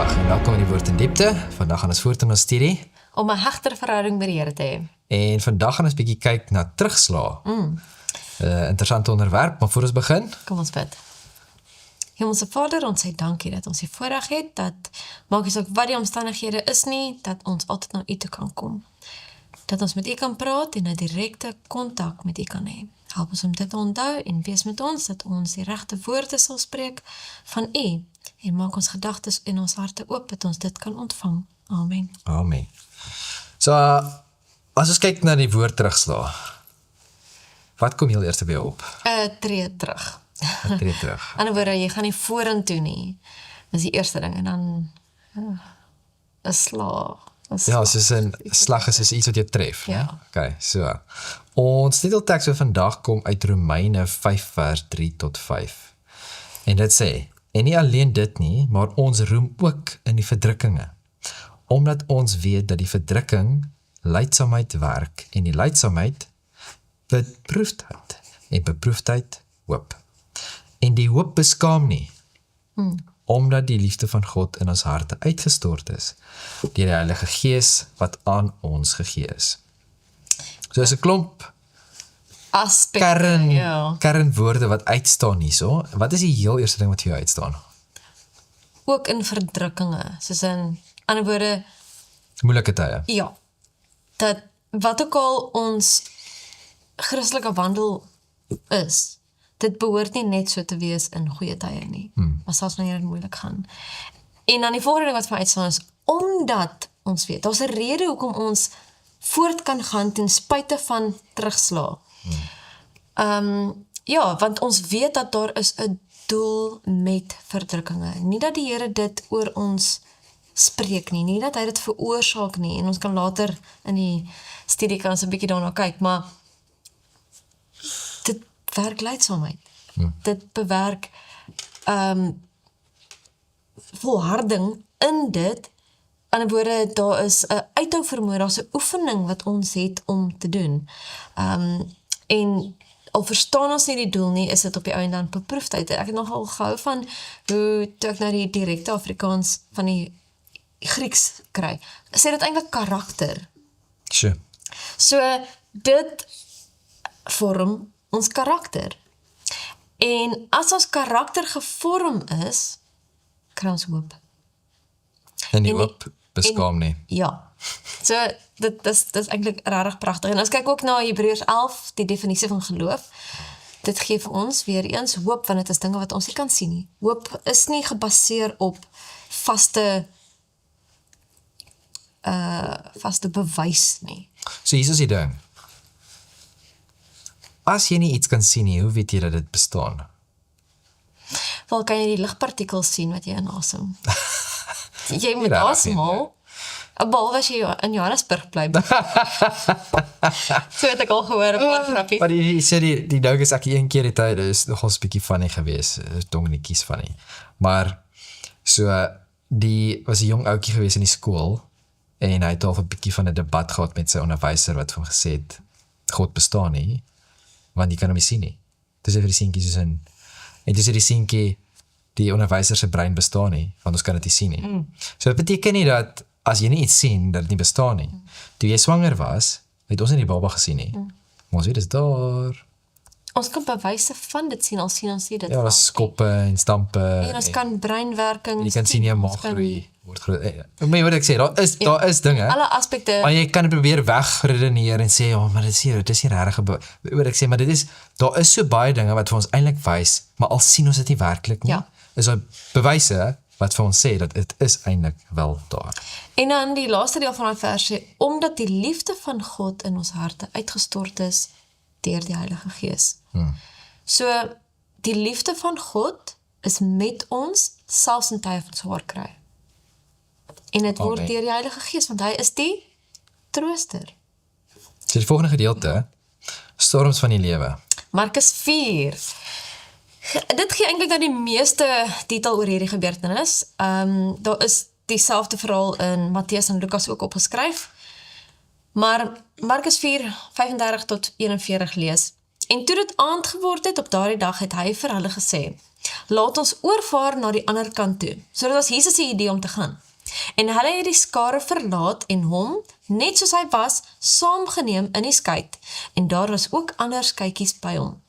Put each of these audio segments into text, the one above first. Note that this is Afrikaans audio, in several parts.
Goeiedag en welkom in die Woord in Diepte. Vandag gaan ons voort in ons studie. Om 'n hegtere verhouding met die Here te hê. En vandag gaan ons bietjie kyk na terugslaa. Interessante onderwerp, maar voor ons begin, Kom ons bid. Hemelse Vader, ons sê dankie dat ons die voorreg het, dat maak nie saak wat die omstandighede is nie, dat ons altyd na U toe kan kom. Dat ons met U kan praat en 'n direkte kontak met U kan hê. Help ons om dit te onthou en wees met ons, dat ons die regte woorde sal spreek van U. En maak ons gedagtes en ons harte oop, dat ons dit kan ontvang. Amen. amen. So, as ons kyk na die woord terugslaa, wat kom heel eerste by jou op? Tree terug. Wat tree terug? Ander woorde, jy gaan nie vorentoe nie. Dis die eerste ding. En dan 'n slag. Ja, soos 'n slag is iets wat jou tref. Ja. Né? Okay, so. Ons titelteks vir vandag kom uit Romeine 5 vers 3 tot 5. En dit sê, en nie alleen dit nie, maar ons roem ook in die verdrukkinge, omdat ons weet dat die verdrukking lydsaamheid werk, en die lydsaamheid beproefdheid, en beproefdheid hoop. En die hoop beskaam nie, omdat die liefde van God in ons harte uitgestort is, deur die Heilige Gees wat aan ons gegee is. So is 'n klomp aspekte. kernwoorde wat uitstaan hierso. Wat is die heel eerste ding wat vir jou uitstaan? Ook in verdrukkinge, soos in ander woorde, Moeilike tye. ja, dat wat ook al ons Christelike wandel is, dit behoort nie net so te wees in goeie tye nie, maar selfs wanneer dit moeilik gaan. En dan die volgende ding wat vir my uitstaan is, omdat ons weet, daar's 'n rede hoekom ons voort kan gaan ten spyte van terugslaa. Ja, want ons weet dat daar is 'n doel met verdrukkinge. Nie dat die Here dit oor ons spreek nie dat hy dit veroorsaak nie, en ons kan later in die studie kan ons 'n bietjie daarna kyk, maar dit werk lydsaamheid. Dit bewerk volharding in dit. Aan die woorde, daar is 'n uithou vermoë, daar's 'n oefening wat ons het om te doen. En al verstaan ons nie die doel nie, is dit op die einde dan beproefdheid. Ek het nogal gehou van hoe, toe ek nou die direkte Afrikaans van die Grieks kry, sê dit eintlik karakter. Sure. So, dit vorm ons karakter. En as ons karakter gevorm is, kry ons hoop. En die En- hoop beskaam nie. Ja. So, dit is eintlik regtig pragtig. En ons kyk ook na Hebreërs 11, die definisie van geloof. Dit gee vir ons weer eens hoop, want dit is dinge wat ons nie kan sien nie. Hoop is nie gebaseer op vaste bewys nie. So hier is die ding. As jy nie iets kan sien nie, hoe weet jy dat dit bestaan? Wel kan jy die ligpartikels sien wat jy inasem. Jy moet rarig asemhaal. Behalwe as jy in Johannesburg bly. So het ek al gehoor, 'n paar grappies. Maar die sê die ding is ek een keer die tyd, dit is nogals 'n bietjie funny gewees, dongetjies funny. Maar so was 'n jong ouetjie gewees in die skool en hy het al 'n bietjie van 'n debat gehad met sy onderwyser wat vir hom gesê het God bestaan nie, want jy kan hom nie sien nie. Dis vir die seentjie soos en dis die seentjie die onderwyser se brein bestaan nie, want ons kan dit nie sien nie. So dit beteken nie dat as jy nie iets sien, dat dit nie bestaan nie. Toe jy swanger was, het ons nie die baba gesien nie. Maar ons weet dit is daar. Ons kan bewyse van dit sien, al sien ons nie dit. Ja, daar's skoppe en stampe. En ons kan breinwerking jy kan sien jy maag ons kan groei, word groot. Maar wat ek sê, daar is dinge. alle aspekte. Maar jy kan probeer wegredeneer en sê, ja, maar dit is nie regtig. Wat ek sê, maar daar is so baie dinge wat vir ons eintlik wys, maar al sien ons dit nie werklik nie. Ja. Is daar bewyse wat vir ons sê dat dit is eintlik wel daar. En dan die laaste deel van die vers sê, omdat die liefde van God in ons harte uitgestort is deur die Heilige Gees. So, die liefde van God is met ons, selfs in tye van swaar kry. En dit word Amen. deur die Heilige Gees, want hy is die trooster. So die volgende gedeelte, storms van die lewe. Markus 4. Dit gee eintlik nou die meeste detail oor hierdie gebeurtenis. Daar is dieselfde verhaal in Matteus en Lukas ook opgeskryf. Maar Markus 4, 35 tot 41 lees. En toe dit aand geword het op daardie dag, het hy vir hulle gesê, Laat ons oorvaar na die ander kant toe. So dit was Jesus se idee om te gaan. En hulle het die skare verlaat en hom, net soos hy was, saamgeneem in die skei. En daar was ook ander skytjies by hom.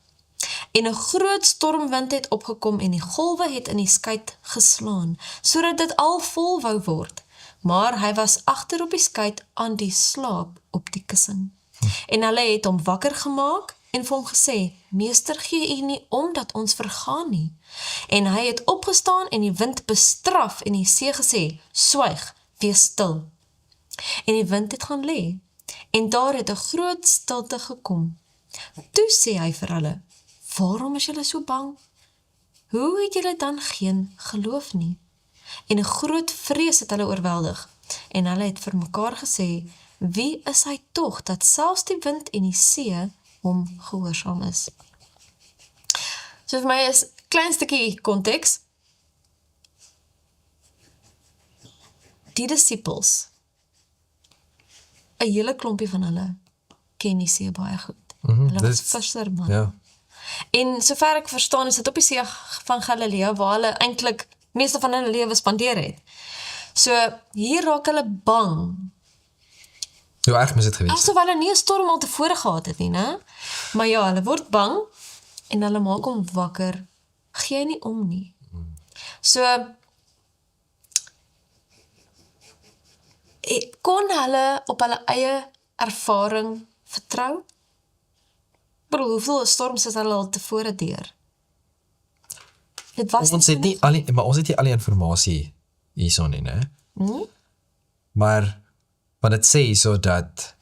En 'n groot stormwind het opgekom en die golwe het in die skei geslaan, sodat dit al vol wou word. Maar hy was agter op die skei aan die slaap op die kussing. En hulle het hom wakker gemaak en vir hom gesê, Meester, gee u nie om dat ons vergaan nie. En hy het opgestaan en die wind bestraf en die see gesê, swyg, wees stil. En die wind het gaan lê. En daar het 'n groot stilte gekom. Toe sê hy vir hulle, waarom is julle so bang? Hoe het julle dan geen geloof nie? En 'n groot vrees het hulle oorweldig. En hulle het vir mekaar gesê, wie is hy tog, dat selfs die wind en die see hom gehoorsaam is? So vir my is klein stukkie konteks. Die disippels, 'n hele klompie van hulle, ken die see baie goed. Hulle was visserman. Ja. En sover ek verstaan is dit op die see van Galilea waar hulle eintlik meeste van hulle lewe spandeer het. So hier raak hulle bang. Hoe erg moes dit gewees het? Asof hulle nie 'n storm al tevore gehad het nie, né? Maar ja, hulle word bang en hulle maak hom wakker. Gee nie om nie. So kon hulle op hulle eie ervaring vertrou? Bro, hoeveel storms is hulle al tevore deur? Dit was Ons het nie al die, maar ons het nie al die informasie hierson nie, né? Maar wat dit sê hierso dat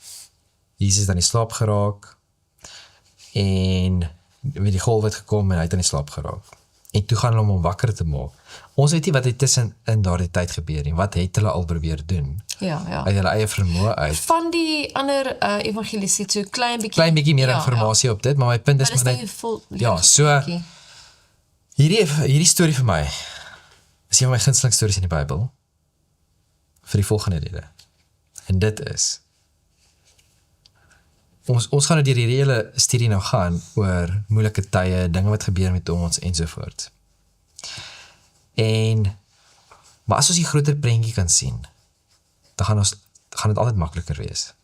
Jesus aan die slaap geraak en met die golf het gekom en hy het aan die slaap geraak. En toe gaan hulle om wakker te maak. Ons weet nie wat het tussen in daardie tyd gebeur nie. Wat het hulle al probeer doen? Ja. Uit hulle eie vermoë uit. Van die ander evangelies het so klein bietjie meer informasie op dit, maar my punt is maar maar net so hierdie storie vir my is een van my gunsteling stories in die Bybel vir die volgende rede. En dit is ons gaan nou deur hierdie hele studie nou gaan oor moeilike tye, dinge wat gebeur met ons ensovoorts. Maar as ons die groter prentjie kan sien, dan gaan dit altyd makliker wees.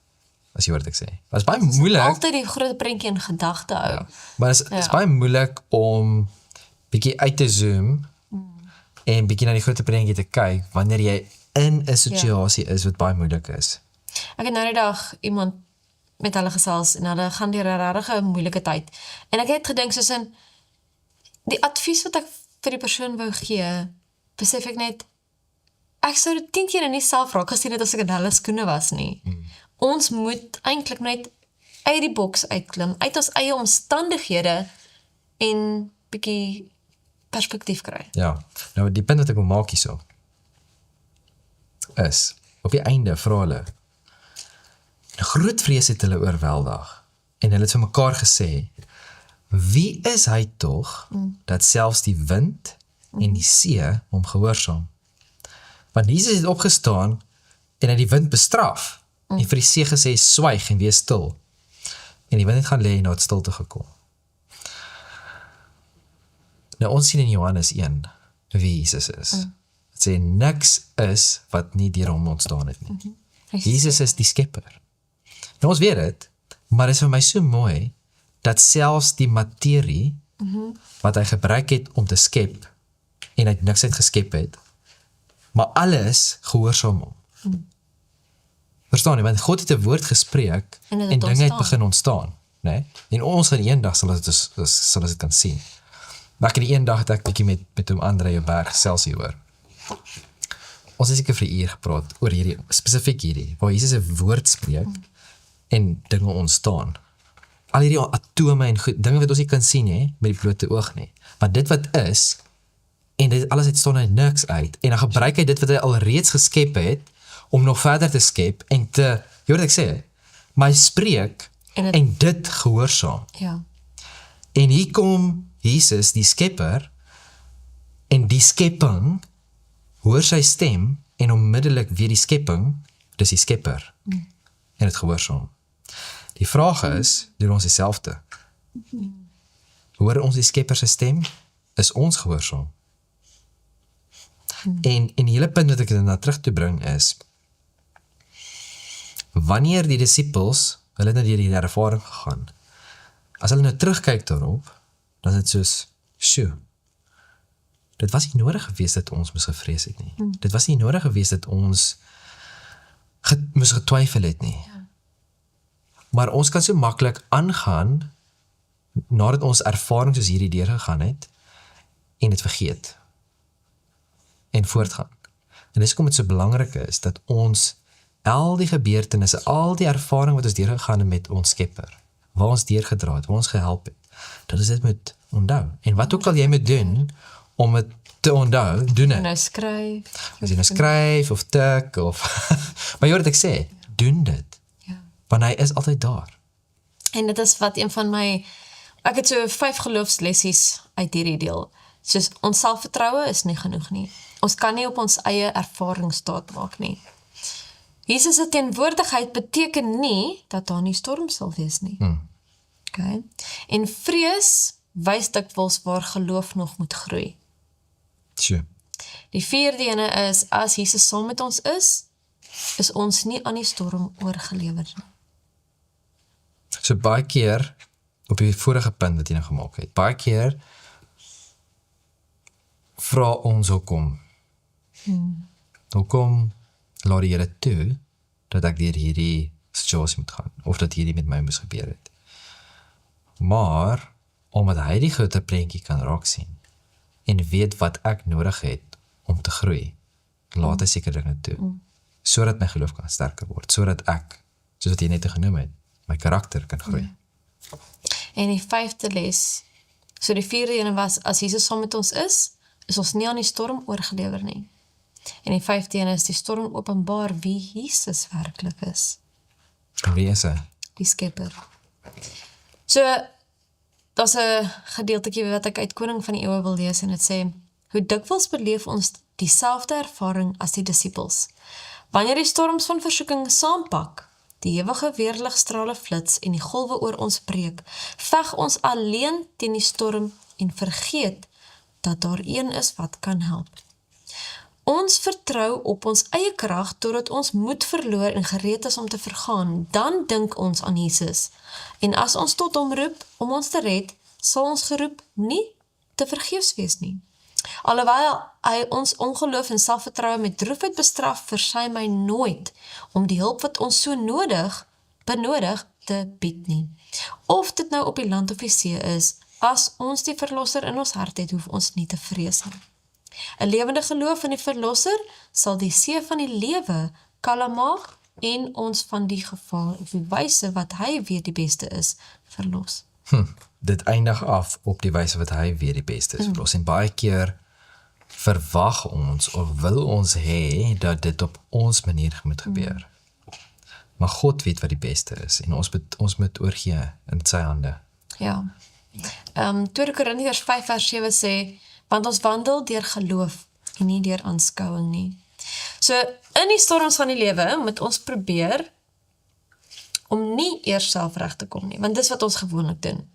As jy wat ek sê. Maar is baie moeilik. Altyd die groot prentjie in gedagte hou. Ja, maar is baie moeilik om bietjie uit te zoom en bietjie na die groter prentjie te kyk wanneer jy in 'n situasie is wat baie moeilik is. Ek het nou die dag iemand met hulle gesels en hulle gaan deur 'n regtig moeilike tyd. En ek het gedink soos in die advies wat ek vir die persoon wou gee, besef ek net ek sou dit 10 keer nie self raak gesien het as ek in hulle skoene was nie. Ons moet eintlik net uit die boks uitklim, uit ons eie omstandighede en bietjie perspektief kry. Ja, nou die punt wat ek wil maak hierso is, op die einde vra hulle, 'n groot vrees het hulle oorweldig en hulle het vir mekaar gesê, wie is hy tog dat selfs die wind en die see hom gehoorsaam? Want Jesus het opgestaan en hy die wind bestraf en vir die see gesê, swyg en wees stil. En die wind het gaan lê en daar het stilte gekom. Nou ons sien in Johannes 1 wie Jesus is. Het sê niks is wat nie deur hom ontstaan het nie. Jesus is die skepper. Nou ons weet dit, maar dit is vir my so mooi dat selfs die materie wat hy gebruik het om te skep en hy niks uit geskep het, maar alles gehoorsaam hom. Verstaan jy, want God het 'n woord gespreek en dinge het begin ontstaan, né? En ons gaan eendag sal ons dit kan sien. Maar in die een dag het ek bietjie met hom Andre op berg gesels hieroor. Ons het seker vir 'n uur gepraat oor hierdie spesifiek hierdie waar Jesus 'n woord spreek en dinge ontstaan. Al hierdie atome en goed, dinge wat ons nie kan sien nie met die blote oog nie. Maar dit wat is en dit alles het staan uit niks uit en dan gebruik hy dit wat hy al reeds geskep het om nog verder te skep en te, jy wat ek sê, maar hy spreek en dit gehoorsaam. Ja. En hier kom Jesus, die skepper, en die skepping hoor sy stem en onmiddellik weer die skepping, dis die skepper. En het gehoorsaam. Die vraag is, doen ons dieselfde? Hoor ons die skepper se stem is ons gehoorsaam. En die hele punt wat ek na terug toe bring is, wanneer die disippels, hulle het nou deur die ervaring gegaan, as hulle nou terugkyk daarop, dan is dit soos, sjoe, dit was nie nodig gewees dat ons moes gevrees het nie. Dit was nie nodig gewees dat ons moes getwyfel het nie. Maar ons kan so maklik aangaan, nadat ons ervaring soos hierdie deurgegaan het, en het vergeet. En voortgaan. En dis hoekom dit so belangrik is, dat ons al die gebeurtenisse, al die ervaring wat ons deurgegaan het met ons Skepper, waar ons deurgedra het, waar ons gehelp het, dat ons dit moet onthou. En wat ook al jy moet doen, om het te onthou, doen het. Nou skryf. As jy nou skryf, of tik, of maar jy hoor wat ek sê, doen dit. Ja. Want hy is altyd daar. En dit is wat een van my, ek het so 5 geloofslessies uit hierdie deel. Soos ons selfvertroue is nie genoeg nie. Ons kan nie op ons eie ervaring staat maak nie. Jesus se teenwoordigheid beteken nie dat daar nie storm sal wees nie. Okay. En vrees wys dikwels waar geloof nog moet groei. Sure. Die 4de ene is, as Jesus saam met ons is ons nie aan die storm oorgelewer nie. So baie keer, op die vorige punt wat jy nou gemaak het, baie keer vra ons hoekom. Hoekom laat die Here toe, dat ek deur hierdie situasie moet gaan, of dat hierdie met my moes gebeur het. Maar, omdat hy die groter prentjie kan raak sien, en weet wat ek nodig het om te groei, laat hy seker dinge toe, sodat my geloof kan sterker word, sodat ek, soos wat jy net genoem het, my karakter kan groei. En die 5de les, so die 4de ene was, as Jesus saam met ons is ons nie aan die storm oorgelewer nie. En die 5de ene is, die storm openbaar wie Jesus werklik is. En wie is hy? Die Skepper. So, daar's 'n gedeeltjie wat ek uit Koning van die Eeue wil lees, en dit sê, hoe dikwels beleef ons dieselfde ervaring as die disippels. Wanneer die storms van versoeking saampak, die ewige weerligstrale flits en die golwe oor ons breek, veg ons alleen teen die storm en vergeet dat daar een is wat kan help. Ons vertrou op ons eie krag totdat ons moed verloor en gereed is om te vergaan, dan dink ons aan Jesus. En as ons tot hom roep om ons te red, sal ons geroep nie te vergeefs wees nie. Alhoewel hy ons ongeloof en selfvertroue met droefheid bestraf, versuim hy nooit om die hulp wat ons so benodig te bied nie. Of dit nou op die land of die see is, as ons die Verlosser in ons hart het, hoef ons nie te vrees nie. 'n lewende geloof in die Verlosser sal die see van die lewe kalm maak en ons van die gevaar op die wyse wat hy weet die beste is, verlos. Dit eindig af op die wyse wat hy weet die beste is verlos. En baie keer verwag ons of wil ons hê dat dit op ons manier moet gebeur. Maar God weet wat die beste is en ons moet oorgee in sy hande. Ja. 2 Korintiërs 5 vers 7 sê, want ons wandel deur geloof en nie deur aanskouing nie. So, in die storms van die lewe moet ons probeer om nie eers self reg te kom nie, want dis wat ons gewoonlik doen.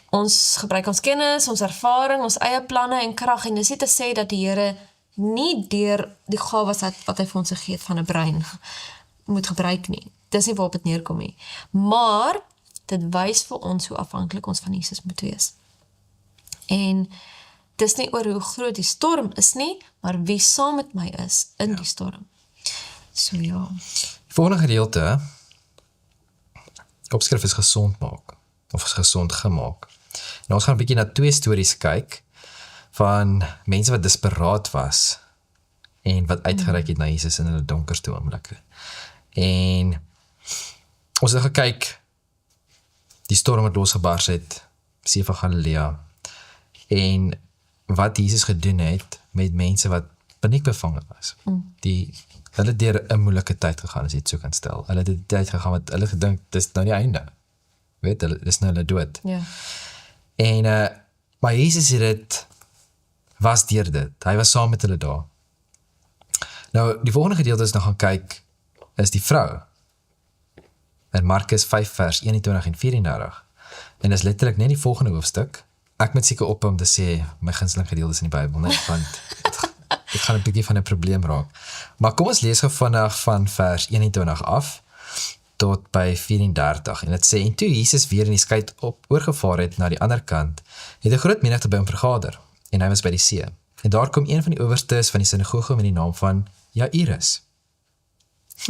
Ons gebruik ons kennis, ons ervaring, ons eie planne en krag, en dis nie te sê dat die Here nie deur die gawes wat hy vir ons gegee het van 'n brein moet gebruik nie. Dis nie waarop dit neerkom nie. Maar dit wys vir ons hoe afhanklik ons van Jesus moet wees. En dis nie oor hoe groot die storm is nie, maar wie saam met my is in die storm. So ja. Die volgende gedeelte, opskrif is gesond maak, of is gesond gemaak. En ons gaan 'n bietjie na 2 stories kyk, van mense wat desperaat was, en wat uitgereik het na Jesus in hulle donkerste oomblikke. En ons het gekyk, die storm wat losgebars het, See van Galilea, en wat Jesus gedoen het met mense wat paniekbevange was. Hulle het deur 'n moeilike tyd gegaan, as jy dit so kan stel. Hulle het die tyd gegaan wat hulle gedink, dis nou die einde. Weet, dis nou hulle dood. Ja. En, maar Jesus het dit, was deur dit. Hy was saam met hulle daar. Nou, die volgende gedeelte is nou gaan kyk, is die vrou. In Markus 5 vers 21 en 34. En dis letterlik net die volgende hoofstuk. Ek moet seker op om te sê, my gunsteling gedeeltes in die Bybel, né? Want ek gaan 'n bietjie van 'n probleem raak. Maar kom ons lees gou vinnig van vers 21 af, tot by 34, en dit sê, en toe Jesus weer in die skei oorgevaar het na die ander kant, het 'n groot menigte by hom vergader, en hy was by die see. En daar kom een van die owerstes van die sinagoge met die naam van Jairus.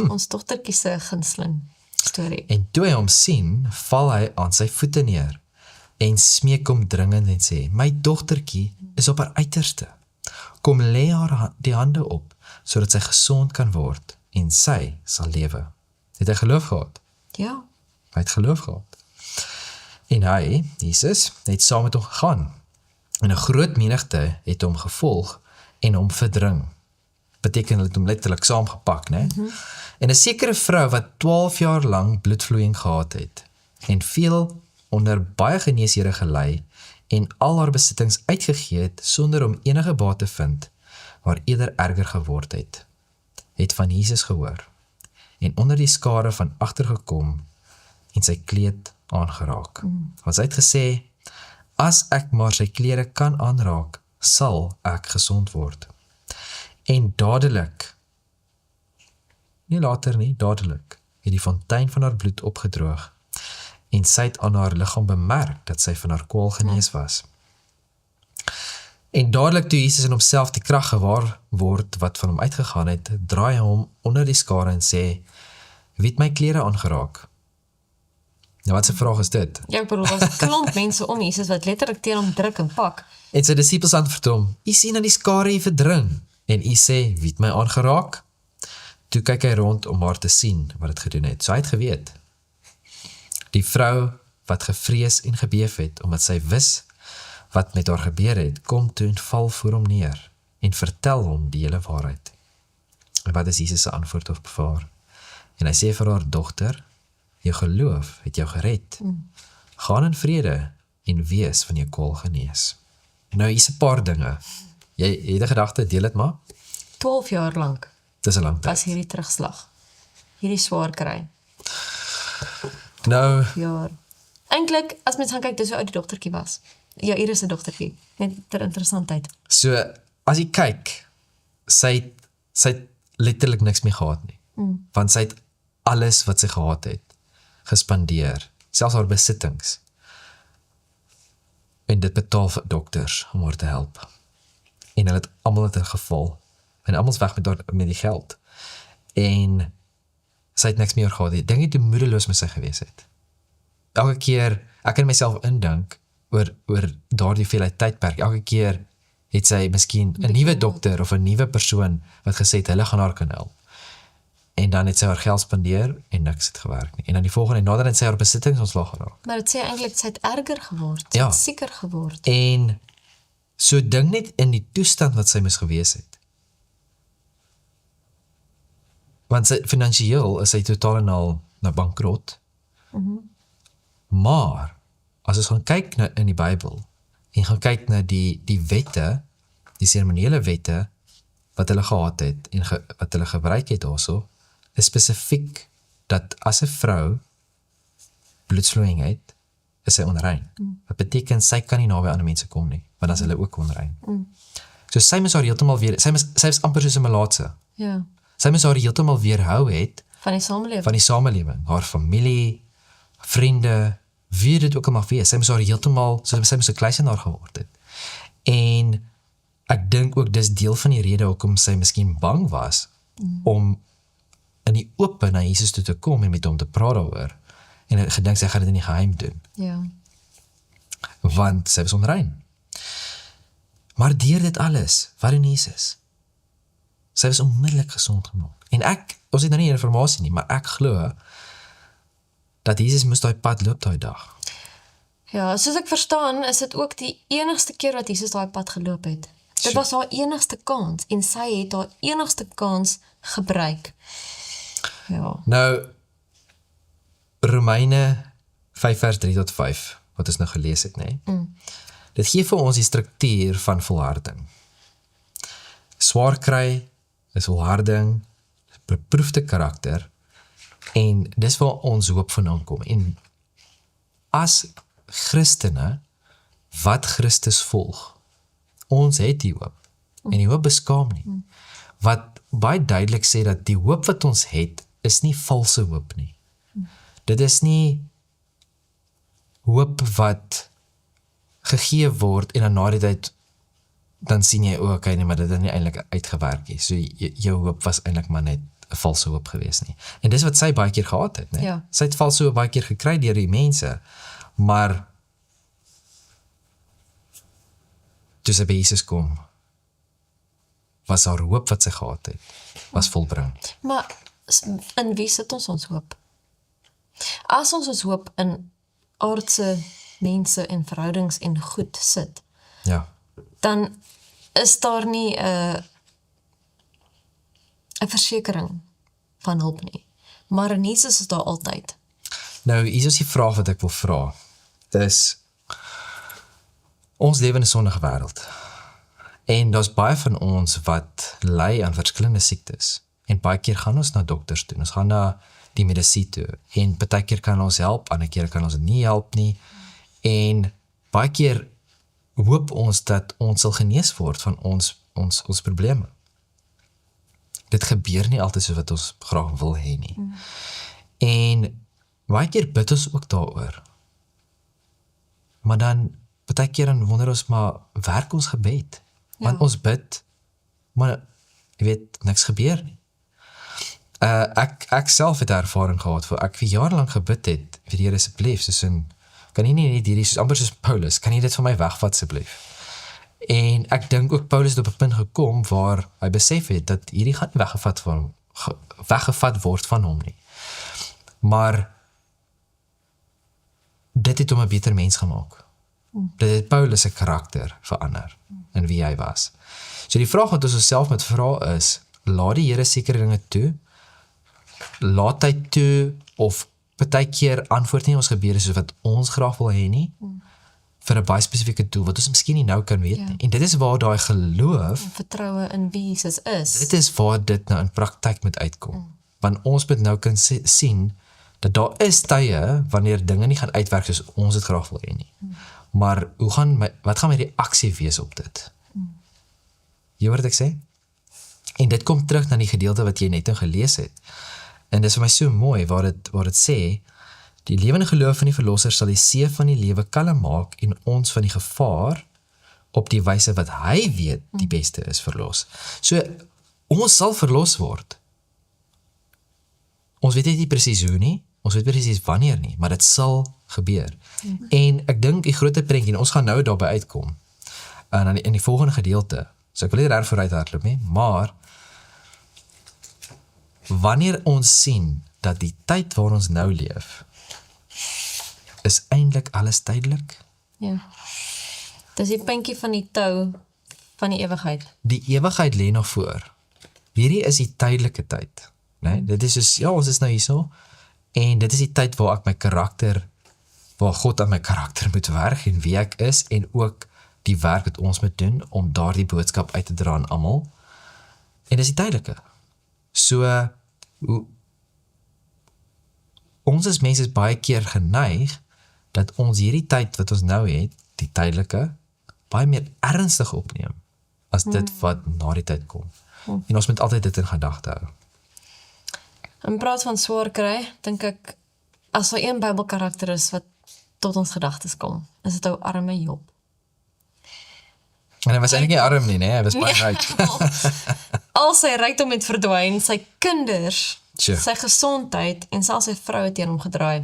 Ons dogtertjie se gunsteling storie. En toe hy hom sien, val hy aan sy voete neer, en smeek hom dringend en sê, my dogtertjie is op haar uiterste. Kom lê haar die hande op, sodat sy gesond kan word, en sy sal lewe. Het hy geloof gehad? Ja, Hy het geloof gehad. En hy, Jesus, het saam met hom gegaan. En 'n groot menigte het hom gevolg en hom verdring. Beteken hulle het hom letterlik saamgepak, né? En 'n sekere vrou wat 12 jaar lank bloedvloeiing gehad het, en veel onder baie geneeshede gelei, en al haar besittings uitgegee het, sonder om enige baat te vind, maar eerder erger geword het van Jesus gehoor, en onder die skare van agter gekom, en sy kleed aangeraak. Want sy het gesê, as ek maar sy klere kan aanraak, sal ek gesond word. En dadelik, nie later nie, dadelik, het die fontein van haar bloed opgedroog, en sy het aan haar liggaam bemerk, dat sy van haar kwaal genees was. En dadelik toe Jesus in homself die krag gewaar word, wat van hom uitgegaan het, draai hy hom onder die skare en sê, wie het my klere aangeraak? Nou, wat se vraag is dit? ja, ek bedoel, daar's 'n klomp mense om Jesus wat letterlik teen hom druk en pak. En sy disippels antwoord hom, u sien aan die skare u verdring, en u sê, wie het my aangeraak? Toe kyk hy rond om haar te sien wat het gedoen het. So hy het geweet. Die vrou wat gevrees en gebeef het, omdat sy wis wat met haar gebeur het, kom toe en val voor hom neer, en vertel hom die hele waarheid. En wat is Jesus se antwoord op haar? En hy sê vir haar, dogter, jou geloof het jou gered. Gaan in vrede en wees van jou kwaal genees. Nou, hier's 'n paar dinge. Jy het 'n gedagte, deel dit maar. 12 jaar lank Dis 'n lang tyd. was hierdie terugslag. Hierdie swaar kry. Nou, Jaar. Eintlik, as mens gaan kyk, dis hoe oud die dogtertjie was. Jairus se dogtertjie. Net ter interessantheid. so, as jy kyk, sy het letterlik niks meer gehad nie. Want sy het alles wat sy gehad het, gespandeer. Selfs haar besittings. En dit betaal vir dokters om haar te help. En hulle het almal in 'n geval. En almal is weg met die geld. En sy het niks meer gehad. Dink jy hoe moedeloos moet sy gewees het? Elke keer, ek kan myself indink oor daardie veelheid tydperk. Elke keer het sy miskien 'n nuwe dokter of 'n nuwe persoon wat gesê het hulle gaan haar kan help. En dan het sy haar geld spandeer en niks het gewerk nie. En dan die volgende, nader het sy haar besittings ontslaag geraak. Maar dit sê eintlik sy het erger geword. Sy Ja. het sieker geword. En so dink net in die toestand wat sy moes gewees het. Want sy, finansiëel is sy totaal en al na bankrot. Maar, as ons gaan kyk in die Bybel, en gaan kyk na die wette, die seremoniele wette, wat hulle gehad het, en wat hulle gebruik het also, is spesifiek, dat as 'n vrou bloedsvloeiing het, is sy onrein. Wat beteken, sy kan nie naby ander mense kom nie, want dan is hulle ook onrein. So sy moes haar heeltemal weer, sy is amper soos 'n malaatse. Ja. Sy moes haar heeltemal weerhou het, Van die samelewing. van die samelewing, haar familie, vriende, wie dit ook al mag wees, sy moes haar heeltemal, sy moes 'n kluisenaar geword het. En ek dink ook dis deel van die rede hoekom sy miskien bang was, om in die ope na Jesus toe te kom en met hom te praat daaroor, en het gedink sy gaan dit in die geheim doen, Ja. want sy was onrein. Maar deur dit alles, wat doen Jesus? Sy was onmiddellik gesond gemaak. En ons het nou nie informasie nie, maar ek glo, dat Jesus moes daai pad loop daai dag. Ja, soos ek verstaan, is dit ook die enigste keer wat Jesus daai pad geloop het. Dit was haar enigste kans, en sy het haar enigste kans gebruik. Ja. Nou, Romeine 5 vers 3 tot 5, wat ons nou gelees het, nee? Dit gee vir ons die struktuur van volharding. Swaar kry is volharding, beproefde karakter, en dis waar ons hoop vandaan kom. En as Christene wat Christus volg. Ons het die hoop. En die hoop beskaam nie. Wat baie duidelik sê dat die hoop wat ons het, is nie valse hoop nie. Dit is nie hoop wat gegee word en dan na die tyd dan sien jy, okay, nee, maar dit het nie eintlik uitgewerk nie. So jou hoop was eintlik maar net 'n valse hoop gewees nie. En dis wat sy baie keer gehad het, nee. Ja. Sy het valse hoop baie keer gekry deur die mense, maar toe sy by Jesus kom, was haar hoop wat sy gehad het, was volbring. Maar in wie sit ons hoop? As ons hoop in aardse mense en verhoudings en goed sit, Ja, dan is daar nie 'n versekering van hulp nie. Maar in Jesus is daar altyd. nou hier is die vraag wat ek wil vra. Dis, ons lewe in 'n sondige wêreld. En daar's baie van ons wat ly aan verskillende siektes. En baie keer gaan ons na dokters toe. Ons gaan na die medisyne toe. En baie keer kan ons help, ander keer kan ons dit nie help nie. En baie keer hoop ons dat ons sal genees word van ons probleme. Dit gebeur nie altyd so wat ons graag wil hê nie. En baie keer bid ons ook daaroor. Maar dan, baie keer dan wonder ons, maar werk ons gebed? Want ons bid, maar jy weet, niks gebeur nie. Ek self het ervaring gehad, voor ek vir jarenlang gebid het, vir die Here asseblief, soos in, kan jy nie hierdie, soos amper soos Paulus, kan jy dit van my wegvat asseblief? En ek dink ook Paulus het op 'n punt gekom, waar hy besef het, dat hierdie gaan nie weggevat word van hom nie. Maar, dit het hom 'n beter mens gemaak. Dit het Paulus se karakter verander, in wie hy was. So die vraag wat ons osself moet vra is, laat die Here sekere dinge toe, laat hy toe, of baie keer antwoord nie ons gebede soos wat ons graag wil hê nie, vir 'n baie spesifieke doel, wat ons miskien nie nou kan weet nie. En dit is waar daai geloof, Vertroue in wie Jesus is. dit is waar dit nou in praktyk moet uitkom. Want ons moet nou kan sien, dat daar is tye, wanneer dinge nie gaan uitwerk soos ons dit graag wil hê nie. Maar wat gaan my reaksie wees op dit? Jy hoor wat ek sê? En dit kom terug na die gedeelte wat jy net nou gelees het. En dit is vir my so mooi, waar dit sê, die lewende geloof van die verlosser sal die see van die lewe kalm maak en ons van die gevaar op die wyse wat hy weet die beste is verlos. So, ons sal verlos word. Ons weet nie presies hoe nie, ons weet presies wanneer nie, maar dit sal gebeur. En ek dink die groter prentjie, en ons gaan nou daarby uitkom, in die volgende gedeelte, so ek wil nie daar vooruit hardloop nie, maar wanneer ons sien dat die tyd waar ons nou leef, is eintlik alles tydelik. Ja. Dis die puntjie van die tou van die ewigheid. Die ewigheid lê nog voor. Hierdie is die tydelike tyd. Nee, dit is soos, ja, ons is nou hierso, en dit is die tyd waar ek my karakter, waar God aan my karakter moet werk, en wie ek is, en ook die werk wat ons moet doen, om daardie boodskap uit te dra aan almal. En dis die tydelike. So, ons as mense is baie keer geneig, dat ons hierdie tyd wat ons nou het, die tydelike, baie meer ernstig opneem, as dit wat na die tyd kom. En ons moet altyd dit in gedagte hou. In praat van swaar kry, dink ek, as daar een Bybelkarakter is wat tot ons gedagtes kom, is dit ou arme Job. En hy was eintlik nie arm nie, hy was baie ryk. Al sy rykdom het verdwyn, sy kinders, Tjoe. sy gesondheid en selfs sy vrou het teen hom gedraai.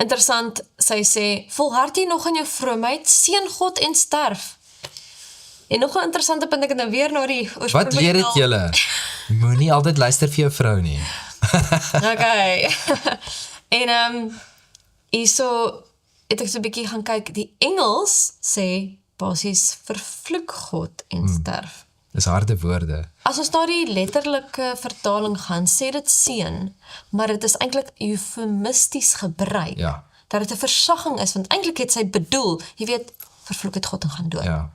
Interessant, sy sê, volhard jy nog in jou vroomheid, seën God en sterf. En nog 'n interessante punt, ek het nou weer na die Wat leer dit julle? Moenie altyd luister vir jou vrou nie. Okay. En hierso het ek so 'n bietjie gaan kyk, die Engels sê basies vervloek God en sterf. Dis harde woorde. As ons na die letterlike vertaling gaan, sê dit seën, maar dit is eintlik eufemisties gebruik. Ja. Dat dit 'n versaging is, want eintlik het sy bedoel, jy weet, vervloek het God en gaan dood. Ja.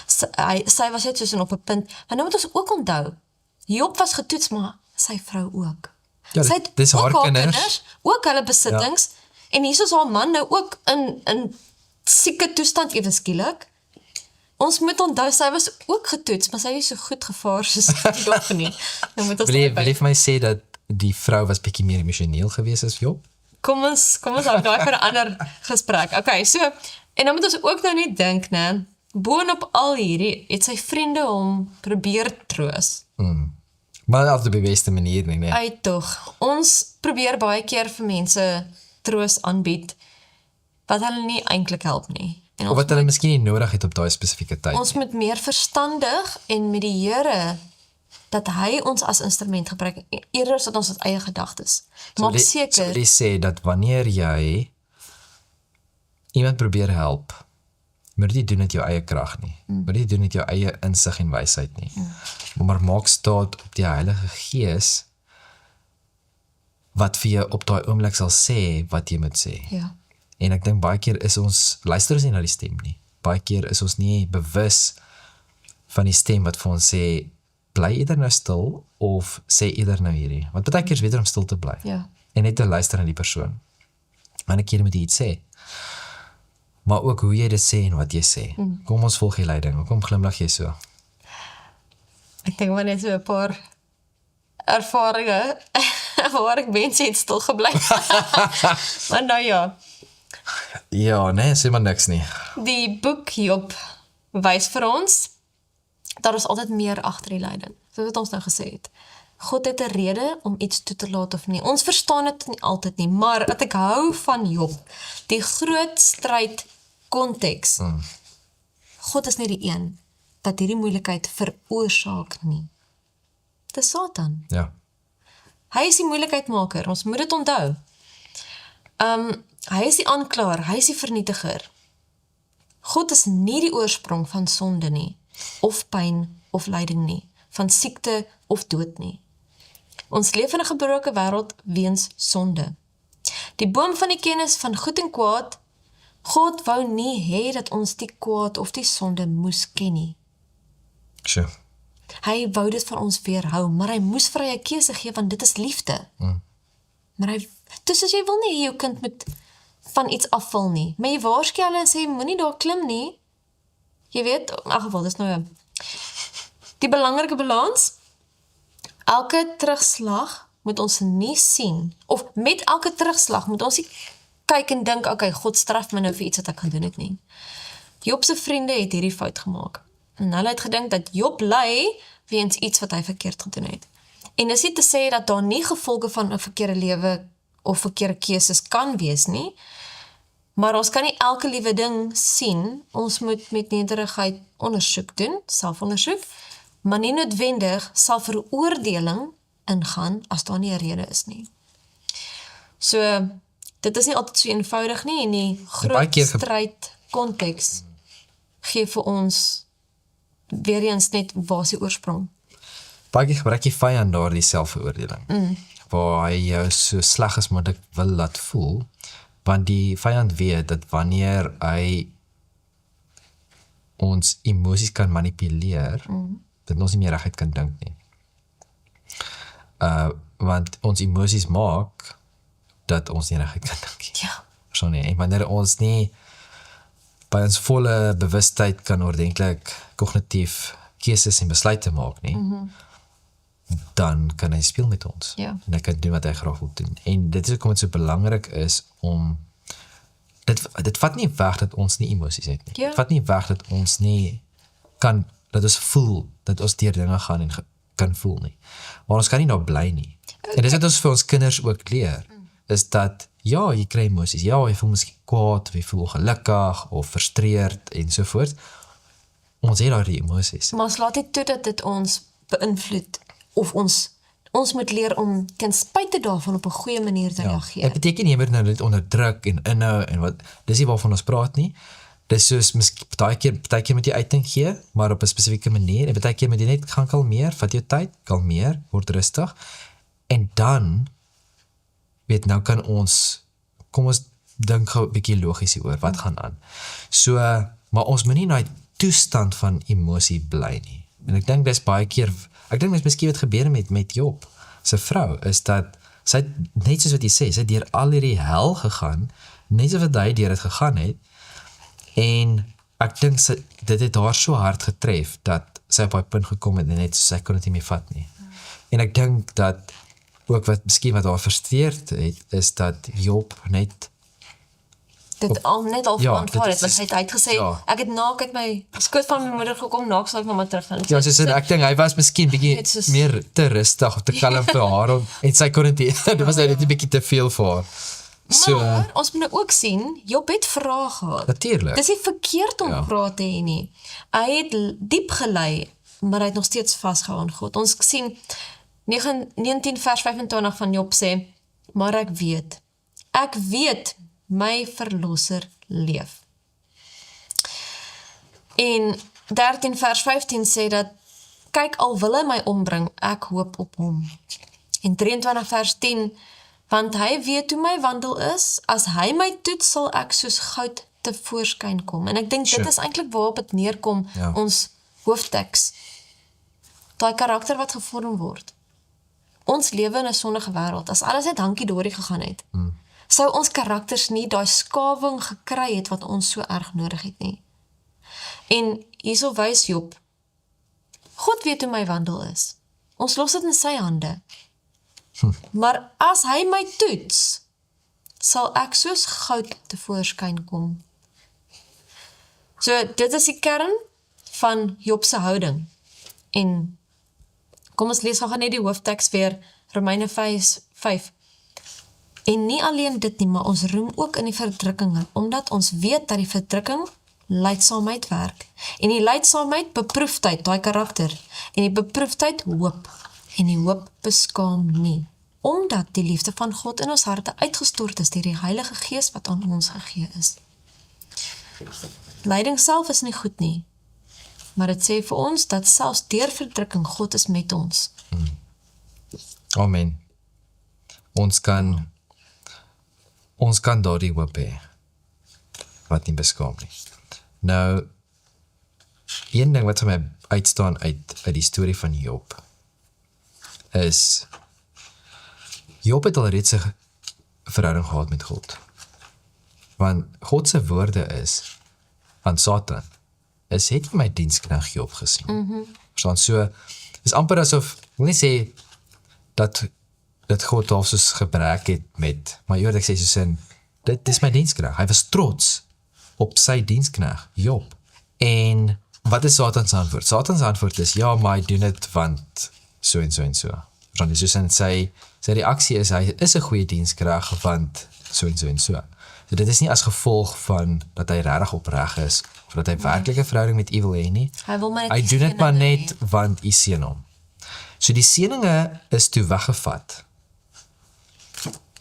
Sy was net soos op 'n punt, maar nou moet ons ook onthou, Job was getoets, maar sy vrou ook. Ja, Sy het dis ook haar kinders. ook hulle besittings, en hier is haar man nou ook in sieke toestand ewe skielik. Ons moet onthou, sy was ook getoets, maar sy is so goed gevaar soos die dog nie. Dan moet ons Wil jy daarbij- vir my sê dat die vrou was bietjie meer emosioneel geweest as Job? Kom ons hou daai vir 'n ander gesprek. Okay, so en dan moet ons ook nou net dink, né? Boonop al hierdie het sy vriende hom probeer troos. Maar op die beste manier nie, nee. Uit tog. Ons probeer baie keer vir mense troos aanbied wat hulle nie eintlik help nie. En Of wat hulle miskien nie nodig het op daai spesifieke tyd. ons moet meer verstandig en met die Here dat hy ons as instrument gebruik eerder as dat ons ons eie gedagtes. Maak So seker. jy sê dat wanneer jy iemand probeer help, moet jy doen met jou eie krag nie. Moet jy doen met jou eie insig en wysheid nie. Maar maak staat op die Heilige Gees wat vir jou op daai oomblik sal sê wat jy moet sê. Ja. En ek dink baie keer is ons luister ons nie na die stem nie. Baie keer is ons nie bewus van die stem wat vir ons sê bly eerder nou stil of sê eerder nou hierdie. Want baie keer is beter om stil te bly. Ja. En net te luister na die persoon. Ander keer moet jy iets sê. Maar ook hoe jy dit sê en wat jy sê. Kom ons volg die leiding. Hoekom glimlag jy so? Ek dink maar net so 'n paar ervarings waar ek mense het stil gebly. Maar nou ja, Ja, nee, sê maar niks nie. die boek Job wys vir ons dat ons altyd meer agter die lyding. Soos wat ons nou gesê het. God het 'n rede om iets toe te laat of nie. Ons verstaan dit nie altyd nie, maar wat ek hou van Job, die groot stryd konteks. God is nie die een wat hierdie moeilikheid veroorsaak nie. Dis Satan. Ja. Hy is die moeilikheidmaker, ons moet dit onthou. Hy is die aanklaer, hy is die vernietiger. God is nie die oorsprong van sonde nie, of pyn of lyding nie, van siekte of dood nie. Ons leef in 'n gebroke wêreld weens sonde. Die boom van die kennis van goed en kwaad, God wou nie hê dat ons die kwaad of die sonde moes ken nie. Sure. Hy wou dit van ons weerhou, maar hy moes vrye keuse gee want dit is liefde. Maar hy dus as jy wil nie hê jou kind moet van iets afval nie, maar jy waarsku hulle en sê moenie daar klim nie. Jy weet, in elk geval dis nou die belangrike balans. Elke terugslag moet ons nie sien of met elke terugslag moet ons nie kyk en dink okay, God straf my nou vir iets wat ek gaan doen het nie. Job se vriende het hierdie fout gemaak. En hulle het gedink dat Job ly weens iets wat hy verkeerd gedoen het. En dis nie te sê dat daar nie gevolge van 'n verkeerde lewe of verkeerde keuses kan wees nie, maar ons kan nie elke liewe ding sien. Ons moet met nederigheid ondersoek doen, selfondersoek, maar nie noodwendig sal veroordeling ingaan as daar nie 'n rede is nie. So, dit is nie altyd so eenvoudig nie en die baie groot keer stryd konteks gee vir ons weer eens net waar is die oorsprong. Baie keer gebruik die vyand daardie selfveroordeling. Waar hy jou so sleg as moontlik wil laat voel, want die vyand weet dat wanneer hy ons emosies kan manipuleer, dat ons nie meer reguit kan dink nie. Want ons emosies maak dat ons nie reguit kan dink nie. Ja. So nee, en wanneer ons nie by ons volle bewustheid kan ordentlik kognitief keuses en besluite maak nie, dan kan hy speel met ons. Ja. En hy kan doen wat hy graag wil doen. En dit is hoekom dit so belangrik is om dit vat nie weg dat ons nie emosies het nie. Ja. Dit vat nie weg dat ons nie kan, dat ons voel, dat ons deur dinge gaan en kan voel nie. Maar ons kan nie nou bly nie. En dis wat ons vir ons kinders ook leer, is dat ja, jy kry emosies. Ja, jy voel miskien kwaad, of jy voel ongelukkig of frustreerd en so voort. Ons het daardie emosies. Maar ons laat nie toe dat dit ons beïnvloed of ons moet leer om ten spyte daarvan op 'n goeie manier te Dit reageer. beteken nie jy moet nou dit onderdruk en inhou en wat, dis nie waarvan ons praat nie. Dis soos miskien baie keer moet jy uitdink gee, maar op 'n spesifieke manier, en baie keer moet jy net gaan kalmeer, vat jou tyd, kalmeer, word rustig, en dan weet nou kan ons, kom ons dink gou 'n bietjie logies hieroor, wat gaan aan. So, maar ons moet nie in daai toestand van emosie bly nie. En ek dink dis baie keer, ek dink dis miskien wat gebeur met Job se vrou, is dat sy het, net soos wat jy sê, sy het deur al hierdie hel gegaan, net soos wat hy deur dit gegaan het, En ek dink dit het haar so hard getref, dat sy op haar punt gekom het en net sy kon dit nie meer vat nie. En ek dink dat, ook miskien wat haar frustreerd het, is dat Job net Dit al net al Ja, aanvaar dit het, want is- hy het uitgesê, ja. ek het naak uit my skoot van my moeder gekom, naak sal ek maar terug gaan. Ja, soos ek dink, hy was miskien bietjie Net soos- meer te rustig of te kalm vir haar, en sy kon dit nie, dit was nou net 'n bietjie te veel vir haar. So, Maar, ons moet nou ook sien, Job het vrae gehad. natuurlijk. Dis nie verkeerd om Ja. praat te hê nie. Hy het diep gelei, maar hy het nog steeds vasgehou aan God. Ons sien 19 vers 25 van Job sê, maar ek weet, my verlosser leef. En 13 vers 15 sê dat, kyk al wil hy my ombring, ek hoop op hom. En 23 vers 10, want hy weet hoe my wandel is, as hy my toets sal ek soos goud tevoorskyn kom. En ek dink dit Sure. is eintlik waarop het neerkom, Ja. ons hoofteks. Daai karakter wat gevorm word. Ons lewe in 'n sondige wêreld, as alles net hankie-dorie gegaan het, sou ons karakters nie daai skawing gekry het wat ons so erg nodig het nie. En hierso wys Job, God weet hoe my wandel is. Ons los dit in sy hande. Maar as hy my toets, sal ek soos goud tevoorskyn kom. So dit is die kern van Job se houding. En kom ons lees gou net die hoofteks weer, Romeine 5. En nie alleen dit nie, maar ons roem ook in die verdrukkinge, omdat ons weet dat die verdrukking lydsaamheid werk. En die lydsaamheid beproefdheid, daai karakter. En die beproefdheid hoop. En die hoop beskaam nie. Omdat die liefde van God in ons harte uitgestort is deur die Heilige Gees wat aan ons gegee is. Lyding self is nie goed nie. Maar dit sê vir ons dat selfs deur verdrukking God is met ons. Amen. Ons kan daardie hoop hê, wat nie beskaam nie. Nou, een ding wat vir my uitstaan uit die storie van Job, is, Job het al reeds 'n verhouding gehad met God. Want God se woorde is, aan Satan, is, het jy my diensknegt Job gesien? Verstaan, so, is amper asof, ek wil nie sê, dat God half soos gebrek het met, maar jy hoor ek sê soos in, dit is my diensknegt. Hy was trots op sy diensknegt, Job. En wat is Satans antwoord? Satans antwoord is, ja, maar hy doen dit want so en so en so. Want soos in sy reaksie is, hy is 'n goeie diensknegt want so en so en so. So dit is nie as gevolg van dat hy regtig opreg is, of dat hy werklik 'n verhouding met U wil hê nie. Hy wil maar net Hy die doen dit maar seëninge net want U seën hom. So die seëninge is toe weggevat.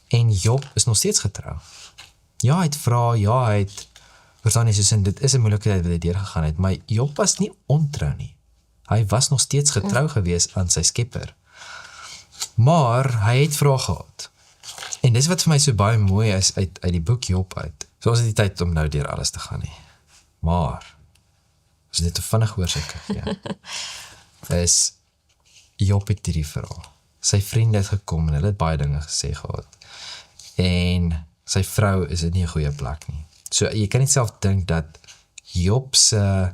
En Job is nog steeds getrou. Ja, hy het vra, ja, hy het, verstaan jy, soos in, dit is 'n moeilikheid wat hy deurgegaan het, maar Job was nie ontrou nie. Hy was nog steeds getrou gewees aan sy Skepper. Maar hy het vrae gehad. En dis wat vir my so baie mooi is uit die boek Job uit. So ons het nie tyd om nou deur alles te gaan nie. Maar as dit te vinnig hoor sy kyk, ja. Is Job het hierdie verhaal. Sy vriende het gekom en hulle het baie dinge gesê gehad. En sy vrou is in nie 'n goeie plek nie. So jy kan net self dink dat Job se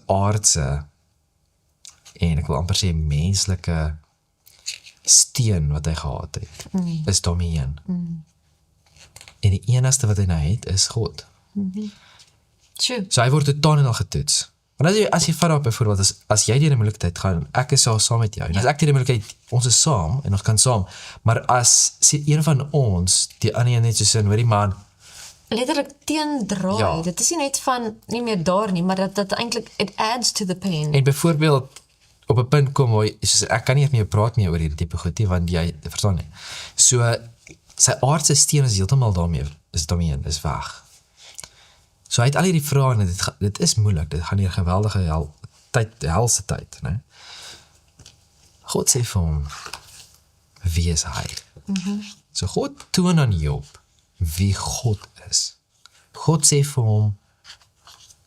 aardse en ek wil amper sê menslike steen wat hy gehad het, is daarmee heen. En die enigste wat hy nou het, is God. True. So hy word totaal en al getoets. Want as jy vat daar byvoorbeeld, as jy deur 'n moeilikheid gaan, ek is saam met jou. En as ek deur 'n moeilikheid, ons is saam en ons kan saam. Maar as sê een van ons, die ander een net so sin, hoorie man, Letterlik teendraai. Ja. Dit is nie net van nie meer daar nie, maar dat eintlik it adds to the pain. en byvoorbeeld op 'n punt kom waar soos ek kan nie met jou praat meer oor hierdie tipe goed nie, want jy verstaan nie. So sy aardse steen is heeltemal daarmee is weg. So hy het al hierdie vrae en dit is moeilik. Dit gaan hier geweldige helse tyd, né? God sê vir hom, wie is hy? So God toon aan Job wie God is. God sê vir hom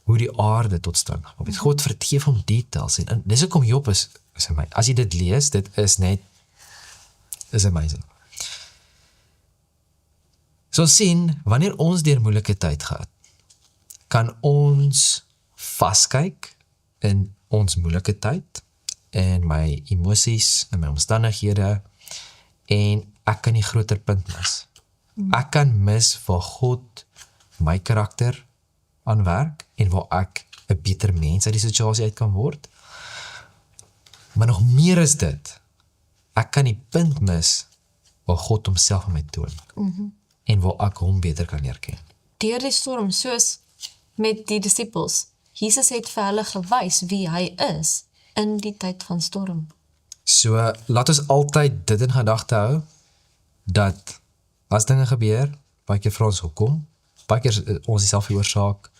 hoe die aarde tot stand gekom het. God vergeef hom details en dis hoekom Job is amazing. As jy dit lees, dit is amazing. So sien, wanneer ons deur moeilike tyd gaan, kan ons vaskyk in ons moeilike tyd, en my emosies, en my omstandighede, en ek kan die groter punt mis. Ek kan mis waar God my karakter aan werk, en waar ek 'n beter mens uit die situasie uit kan word. Maar nog meer is dit, ek kan die punt mis waar God homself aan my toon, en waar ek hom beter kan leer ken. Deur die storm, soos met die disippels, Jesus het vir hulle gewys wie hy is in die tyd van storm. So, laat ons altyd dit in gedagte hou, dat as dinge gebeur, baie keer vra ons hoekom, baie keer is ons die self veroorsaak,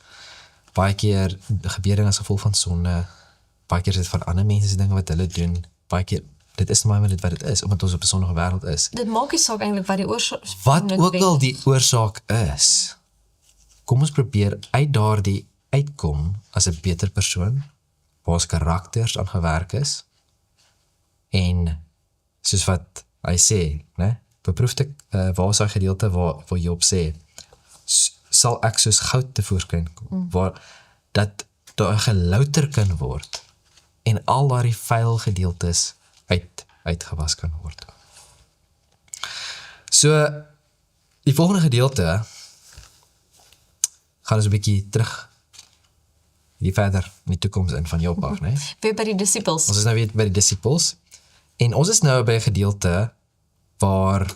baie keer gebeur dinge as gevolg van sonde, baie keer is dit van ander mense se dinge wat hulle doen, baie keer, dit is maar dit wat dit is, omdat ons op 'n sondige wêreld is. Dit maak nie saak eintlik wat die oorsaak Wat ook al die oorsaak is, kom ons probeer uit daardie uitkom as 'n beter persoon, waar ons karakters aan gewerk is, en soos wat hy sê, né? Beproef te, waar is daai gedeelte waar Job sê, sal ek soos goud tevoorskyn kom, waar dat daar gelouter kan word, en al daardie vuil gedeeltes uitgewas kan word. So, die volgende gedeelte gaan ons 'n bietjie terug hier verder in die toekoms in van Job af, né? Weer by die disippels. Ons is nou weer by die disippels, en ons is nou by 'n gedeelte waar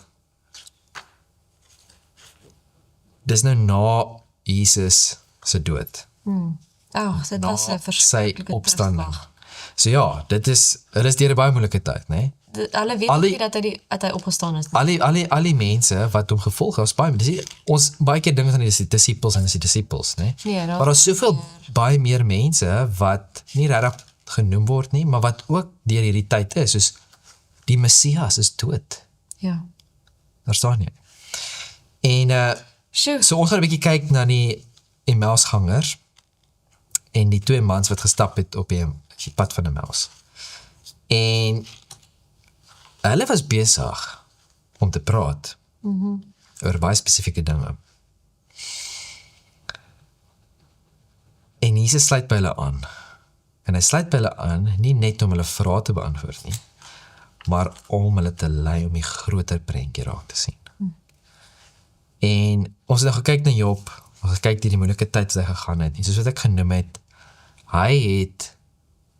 dis nou na Jesus se dood, Dit was 'n sy verskriklike opstanding. terugslag. So ja, hulle is deur 'n baie moeilike tyd, né? Hulle weet nie dat hy opgestaan is. Al die mense wat hom gevolg het, was baie, dis ons baie keer dinge van die disippels en die disippels, né? Nee, Maar daar is soveel baie meer mense wat nie regtig genoem word nie, maar wat ook deur hierdie tyd is, soos die Messias is dood. Ja. Daar staan nie. En so ons gaan 'n bietjie kyk na die Emmausgangers en die twee mans wat gestap het op die pad van Emmaus. En hulle was besig om te praat oor baie spesifieke dinge. En Jesus sluit by hulle aan. En hy sluit by hulle aan, nie net om hulle vrae te beantwoord nie, maar om hulle te lei om die groter prentjie raak te sien. En ons het nou gekyk na Job, ons het gekyk die moeilike tyd wat hy gegaan het, en soos wat ek genoem het, hy het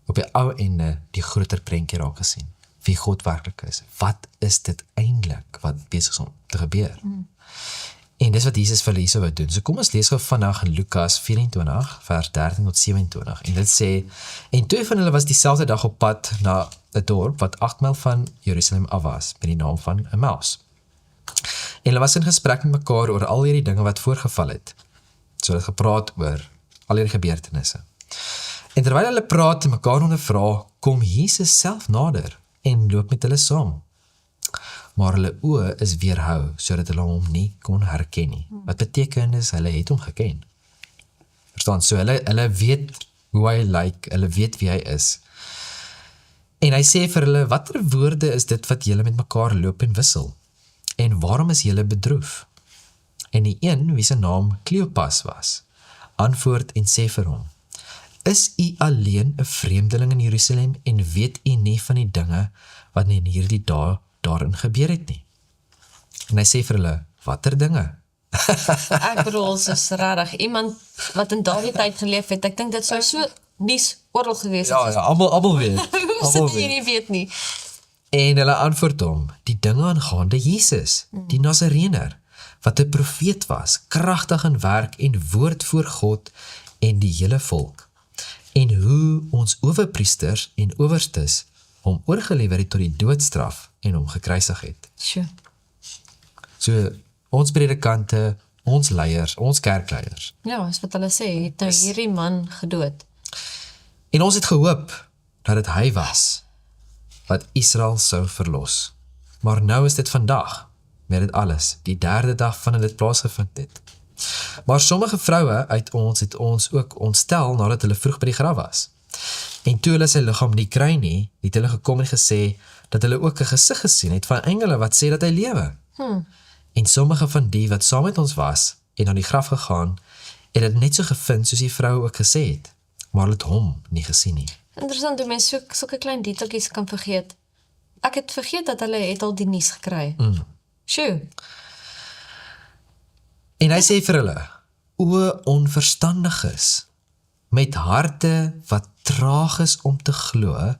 op die ou einde die groter prentjie raak gesien, wie God werklik is. Wat is dit eintlik wat besig is om te gebeur? En dis wat Jesus vir hulle hierso wou doen. So kom ons lees gou vandag in Lukas 24, vers 13 tot 27. En dit sê, en twee van hulle was dieselfde dag op pad na 'n dorp wat 8 myl van Jerusalem af was, met die naam van Emmaus. En hulle was in gesprek met mekaar oor al hierdie dinge wat voorgeval het. So het gepraat oor al hierdie gebeurtenisse. En terwyl hulle praat en mekaar ondervra, kom Jesus self nader en loop met hulle saam. Maar hulle oë is weerhou, sodat hulle hom nie kon herken nie. Wat beteken is, hulle het hom geken. Verstaan, so hulle weet hoe hy lyk, hulle weet wie hy is. En hy sê vir hulle, watter woorde is dit wat julle met mekaar loop en wissel? En waarom is julle bedroef? En die een, wie sy naam Kleopas was, antwoord en sê vir hom, is u alleen 'n vreemdeling in Jerusalem en weet u nie van die dinge wat in hierdie dae daarin gebeur het nie? En hy sê vir hulle, watter dinge? Ek bedoel, soos regtig, iemand wat in daardie tyd geleef het, ek dink dit sou so nuus oral gewees het. Ja, almal weet. Hoe sit jy nie weet nie? En hulle antwoord hom, die dinge aangaande Jesus, die Nasarener, wat 'n profeet was, kragtig in werk en woord voor God en die hele volk. En hoe ons owerpriesters en owerstes hom oorgelewer het tot die doodstraf en hom gekruisig het. Sjoe. So, ons predikante, ons leiers, ons kerkleiers. Ja, is wat hulle sê, het nou hierdie man gedood. En ons het gehoop dat dit hy was wat Israel sou verlos. Maar nou is dit vandag, met dit alles, die 3de dag van dit plaasgevind het. Maar sommige vroue uit ons het ons ook ontstel nadat hulle vroeg by die graf was. En toe hulle sy liggaam nie kry nie, het hulle gekom en gesê dat hulle ook 'n gesig gesien het van engele wat sê dat hy lewe. En sommige van die wat saam met ons was, het na die graf gegaan het dit net so gevind soos die vrou ook gesê het, maar hulle het hom nie gesien nie. Interessant hoe mense sulke klein detailtjies kan vergeet. Ek het vergeet dat hulle het al die nuus gekry. Sjoe, En hy sê vir hulle, o onverstandiges, met harte wat traag is om te glo,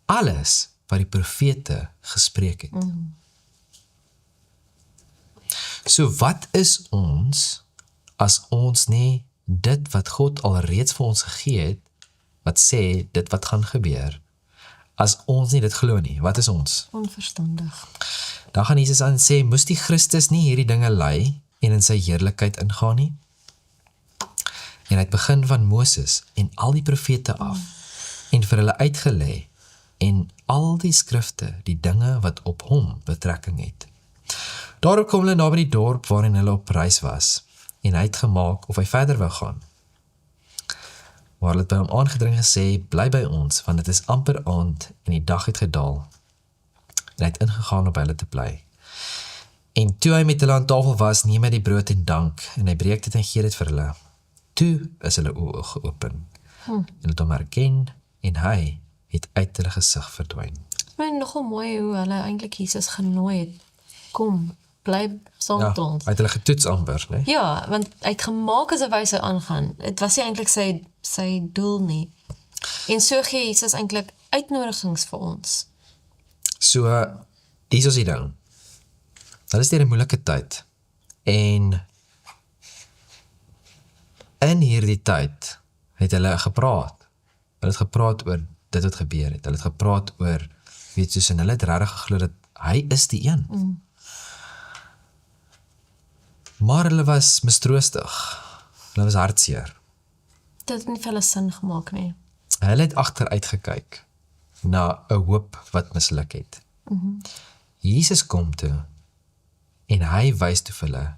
alles wat die profete gespreek het. So wat is ons, as ons nie dit wat God alreeds vir ons gegee het, wat sê dit wat gaan gebeur, as ons nie dit glo nie, wat is ons? onverstandig. Dan gaan Jesus aan sê, moes die Christus nie hierdie dinge ly en in sy heerlikheid ingaan nie? En hy het begin van Moses en al die profete af en vir hulle uitgelê en al die skrifte, die dinge wat op hom betrekking het. Daarop kom hulle naby die dorp waarin hulle op reis was en hy het gemaak of hy verder wou gaan. Maar hulle het by hom aangedring gesê, bly by ons, want dit is amper aand en die dag het gedaal. En hy het ingegaan om by hulle te bly. En toe hy met hulle aan tafel was, neem hy die brood en dank, en hy breek dit en gee dit vir hulle. Toe is hulle oë geopen, en hulle het hom herken, en hy het uit hulle gesig verdwyn. Ek meen nogal mooi hoe hulle eintlik Jesus genooi het. Kom, bly saam Ja, met ons. hy het hulle getoets amper, né? Ja, want hy het gemaak as 'n wyse aangaan. Dit was nie eintlik sy doel nie. En so gee Jesus eintlik uitnodigings vir ons. So, hier is die ding. Hulle is deur 'n moeilike tyd. En in hierdie tyd het hulle gepraat. Hulle het gepraat oor dit wat gebeur het. Hulle het gepraat oor, weet soos, en hulle het regtig geglo dat hy is die een. Maar hulle was mistroostig. Hulle was hartseer. Dit het nie vir hulle sin gemaak nie. Hulle het agteruit gekyk na 'n hoop wat misluk het. Jesus kom toe en hy wys toe vir hulle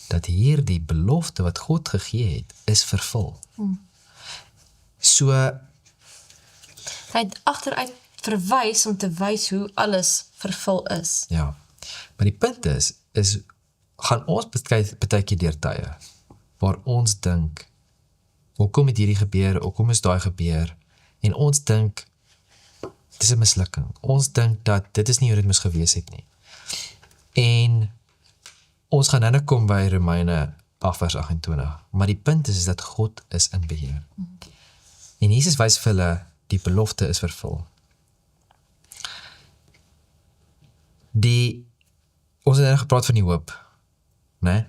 dat hierdie belofte wat God gegee het, is vervul. So, Hy het agteruit verwys om te wys hoe alles vervul is. ja. Maar die punt is gaan ons baie keer deur tye waar ons dink, hoekom het hierdie gebeur, hoekom is daai gebeur, en ons dink, dit is 'n mislukking. Ons dink dat dit is nie hoe dit moes gewees het nie. En ons gaan nou kom by Romeine 8 vers 28, maar die punt is dat God is in beheer. En Jesus wys vir hulle, die belofte is vervul. Ons het nou gepraat van die hoop, né?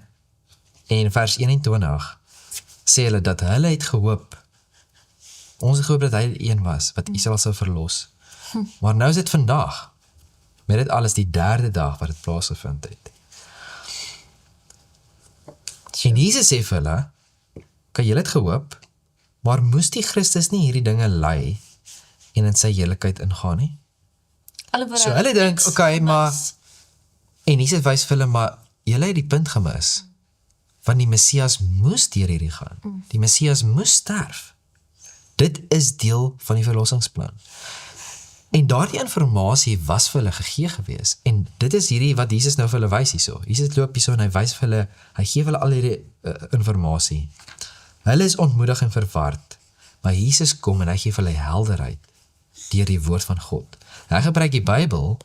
En vers 21 sê hulle dat hulle het gehoop, ons het gehoop dat hy die een was, wat Israel sou verlos. Maar nou is dit vandag, met dit alles die 3de dag wat dit plaasgevind het. En Jesus sê vir hulle, kan julle het gehoop, maar moes die Christus nie hierdie dinge ly en in sy heerlikheid ingaan nie? So hulle dink, okay, maar, en Jesus wys vir hulle, maar julle het die punt gemis, want die Messias moes deur hierdie gaan. Die Messias moes sterf. Dit is deel van die verlossingsplan. En daardie informasie was vir hulle gegee gewees. En dit is hierdie wat Jesus nou vir hulle wys hierso. Jesus loop hierso en hy wys vir hulle, hy gee vir hulle al hierdie informasie. Hulle is ontmoedig en verward, maar Jesus kom en hy gee vir hulle helderheid deur die woord van God. Hy gebruik die Bybel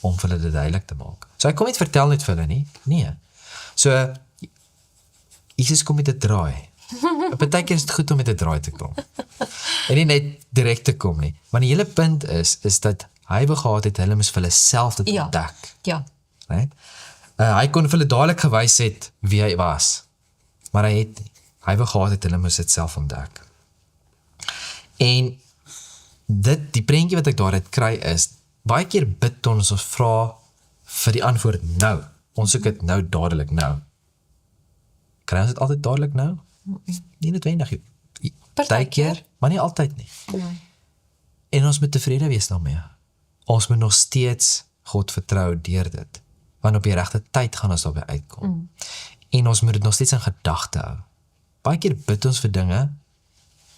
om vir hulle dit duidelik te maak. So hy kom niet vertel net vir hulle nie. Nee. So Jesus kom met 'n draai. Partykeer is dit goed om met 'n draai te kom. En nie net direk te kom nie. Want die hele punt is dat hy wou gehad het, hulle moes vir hulle self dit ontdek. Ja. Right? Hy kon vir hulle dadelik gewys het wie hy was. Maar hy wou gehad het, hulle moes dit self ontdek. En die prentjie wat ek daaruit kry is, baie keer bid ons vra vir die antwoord nou. Ons soek dit nou dadelik nou. Kry ons dit altyd dadelik nou? Nie noodwendig. Partykeer, maar nie altyd nie. Nee. En ons moet tevrede wees daarmee. Ons moet nog steeds God vertrou deur dit. Want op die regte tyd gaan ons daarby uitkom. En ons moet dit nog steeds in gedagte hou. Baie keer bid ons vir dinge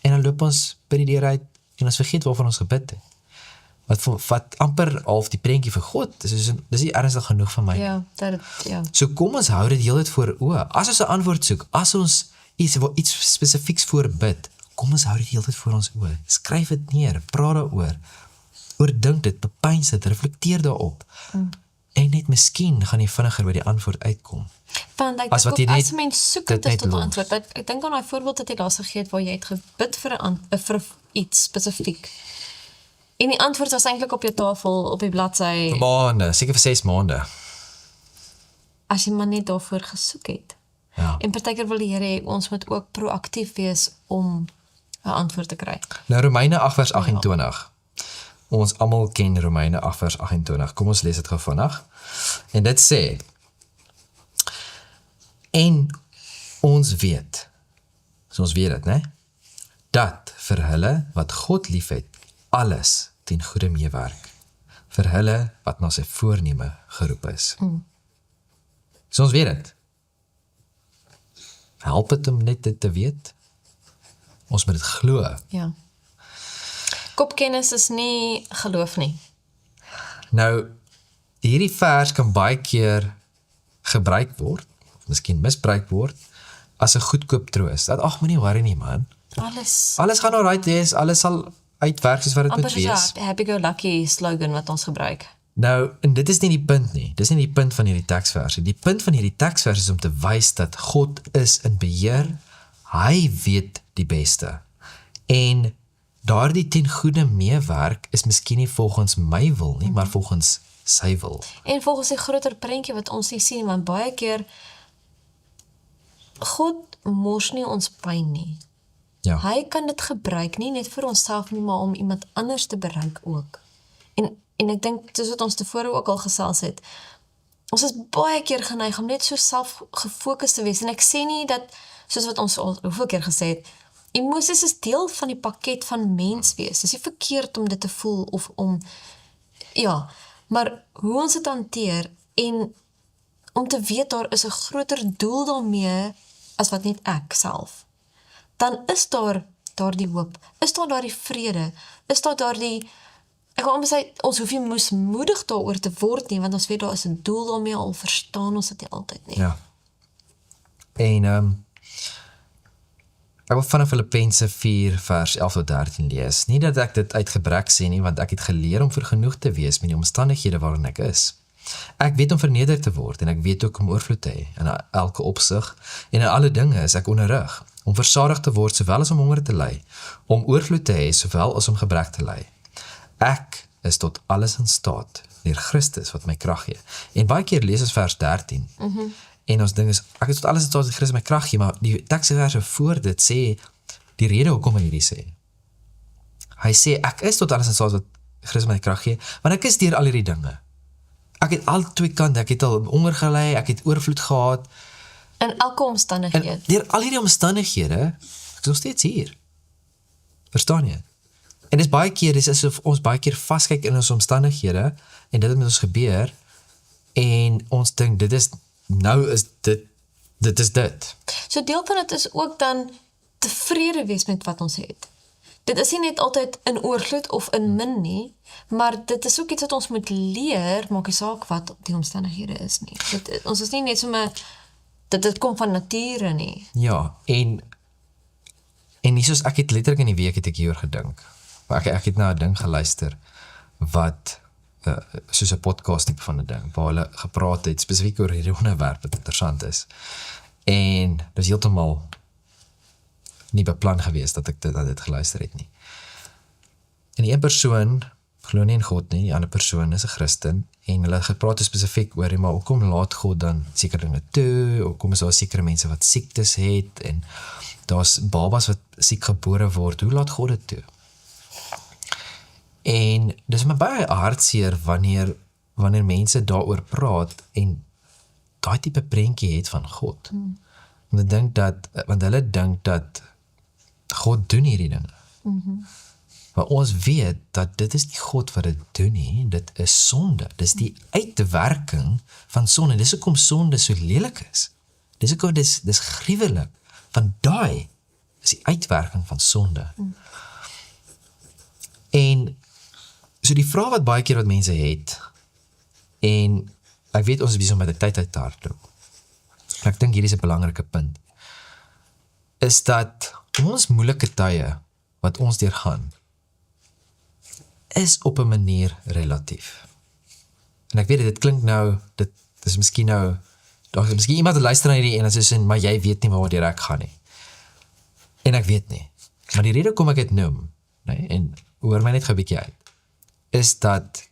en dan loop ons by die deur uit en ons vergeet waarvan ons gebid het. Wat amper half die prentjie vir God, dis nie ernstig genoeg vir my. Ja, ja. So kom ons hou dit heeltyd voor oë. As ons 'n antwoord soek, as ons iets spesifieks voor bid, kom ons hou dit die hele tyd voor ons oë. Skryf dit neer, praat daaroor. Oordink dit, bepeins dit, reflekteer daarop. En net miskien gaan jy vinniger by die antwoord uitkom. Want ek As dink wat jy ook, net- as 'n mens soek dit dit net tot 'n los. antwoord. Ek dink aan daai voorbeeld wat jy laas gegee het waar jy het gebid vir iets spesifiek. En die antwoord was eintlik op jou tafel op die bladsy Maande, seker vir 6 maande. as jy maar net daarvoor gesoek het. Ja. En partykeer wil die Here hê ons moet ook proaktief wees om 'n antwoord te kry. Nou Romeine 8 vers 28. Ons almal ken Romeine 8 vers 28. Kom ons lees dit gou vinnig. En dit sê: En ons weet, so ons weet dit, né? Dat vir hulle wat God liefhet, alles ten goeie meewerk. Vir hulle wat na sy voorneme geroep is. So ons weet dit. Help dit om net dit te weet? Ons moet dit glo. Ja. Kopkennis is nie geloof nie. Nou, hierdie vers kan baie keer gebruik word, of miskien misbruik word, as 'n goedkoop troos. Dat, ag, moenie worry nie, man. Alles gaan alright wees, alles sal uitwerk soos wat dit amper moet wees. soos 'n happy-go-lucky slogan wat ons gebruik. Nou, en dit is nie die punt nie. Dis nie die punt van hierdie teksversie. Die punt van hierdie teksversie is om te wys dat God is in beheer. Hy weet die beste. En daardie ten goeie meewerk is miskien nie volgens my wil nie, maar volgens sy wil. En volgens die groter prentjie wat ons nie sien, want baie keer God mors nie ons pyn nie. Ja. Hy kan dit gebruik nie net vir onsself nie, maar om iemand anders te bereik ook. En ek dink soos wat ons tevore ook al gesels het, ons is baie keer geneig om net so selfgefokus te wees en ek sê nie dat soos wat ons al hoeveel keer gesê het, emosies is deel van die pakket van mens wees. Dis nie verkeerd om dit te voel of om ja, maar hoe ons dit hanteer en om te weet daar is 'n groter doel daarmee as wat net ek self. Dan is daar daardie hoop, is daar daardie vrede, is daar daardie ek wil amper sê ons hoef nie moesmoedig daaroor te word nie, want ons weet daar is 'n doel daarmee, al verstaan ons dit nie altyd nie. Ja. En ek wil vanaf Filippense 4 vers 11 tot 13 lees. Nie dat ek dit uit gebrek sê nie, want ek het geleer om vergenoeg te wees met die omstandighede waarin ek is. Ek weet om verneder te word en ek weet ook om oorvloed te hê in elke opsig en in alle dinge is ek onderrig. Om versadig te word sowel as om honger te ly, om oorvloed te hê sowel as om gebrek te ly. Ek is tot alles in staat deur Christus wat my krag gee. En baie keer lees ons vers 13. En ons ding is, ek is tot alles in staat deur Christus my krag gee, maar die teksverse voor dit sê die rede hoekom hy hierdie sê. Hy sê ek is tot alles in staat wat Christus my krag gee, want ek is deur al hierdie dinge. Ek het al twee kante, ek het al honger gely, ek het oorvloed gehad. In elke En omstandighede. deur al hierdie omstandighede, ek is nog steeds hier. Verstaan jy? En dis baie keer, dis asof ons baie keer vaskyk in ons omstandighede, en dit het met ons gebeur, en ons dink, dit is dit. So deel van dit is ook dan tevrede wees met wat ons het. Dit is nie net altyd in oorvloed of in min nie, maar dit is ook iets wat ons moet leer, maak nie saak wat die omstandighede is nie. Ons is nie net sommer, dit kom van nature nie. Ja, en nie soos, ek het letterlik in die week het ek hieroor gedink, maar ek het na 'n ding geluister, wat, soos 'n podcast tipe van 'n ding, waar hulle gepraat het, spesifiek oor hierdie onderwerp, wat interessant is, en dis heeltemal nie beplan gewees dat ek dit geluister het nie. En die een persoon glo nie in God nie, die ander persoon is 'n Christen, en hulle gepraat spesifiek oor, maar hoekom laat God dan sekere dinge toe, hoekom is daar sekere mense wat siektes het, en daar's babas wat siek gebore word, hoe laat God dit toe? En dis my baie hartseer wanneer mense daaroor praat, en daai tipe prentjie het van God. Want hulle dink dat God doen hierdie dinge. Maar ons weet dat dit is nie God wat dit doen nie, dit is sonde. Dis die uitwerking van sonde. Dis hoekom sonde so lelik is. Dis hoekom dis gruwelik. Want daai is die uitwerking van sonde. En so die vraag wat baie keer wat mense het, en ek weet ons is besig om met die tyd uit te hardloop. Ek dink hier is 'n belangrike punt. is dat ons moeilike tye wat ons deurgaan, is op 'n manier relatief. En ek weet dit klink nou, dit is miskien nou, daar is miskien iemand wat luister na hierdie en dan sê, maar jy weet nie waar ek gaan nie. En ek weet nie. Maar die rede kom ek het noem, nee, en hoor my net gou 'n bietjie uit, is dat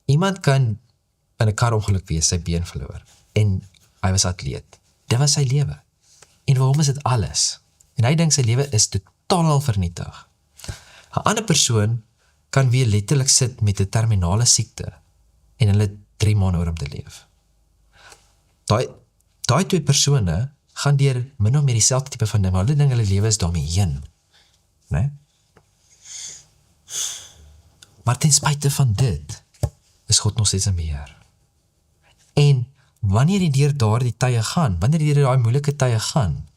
iemand kan in 'n karongeluk wees, sy been verloor, en hy was atleet. Dit was sy lewe. En vir hom is dit alles. En hy dink sy lewe is totaal vernietig. 'n Ander persoon kan weer letterlik sit met 'n terminale siekte en hulle 3 maande oor om te leef. Daai twee persone gaan deur min of meer dieselfde tipe van ding, maar hulle ding hulle lewe is daarmee heen. Nee? Maar ten spyte van dit, is God nog steeds in beheer. En wanneer jy deur daardie tye gaan, wanneer jy deur daai moeilike tye gaan,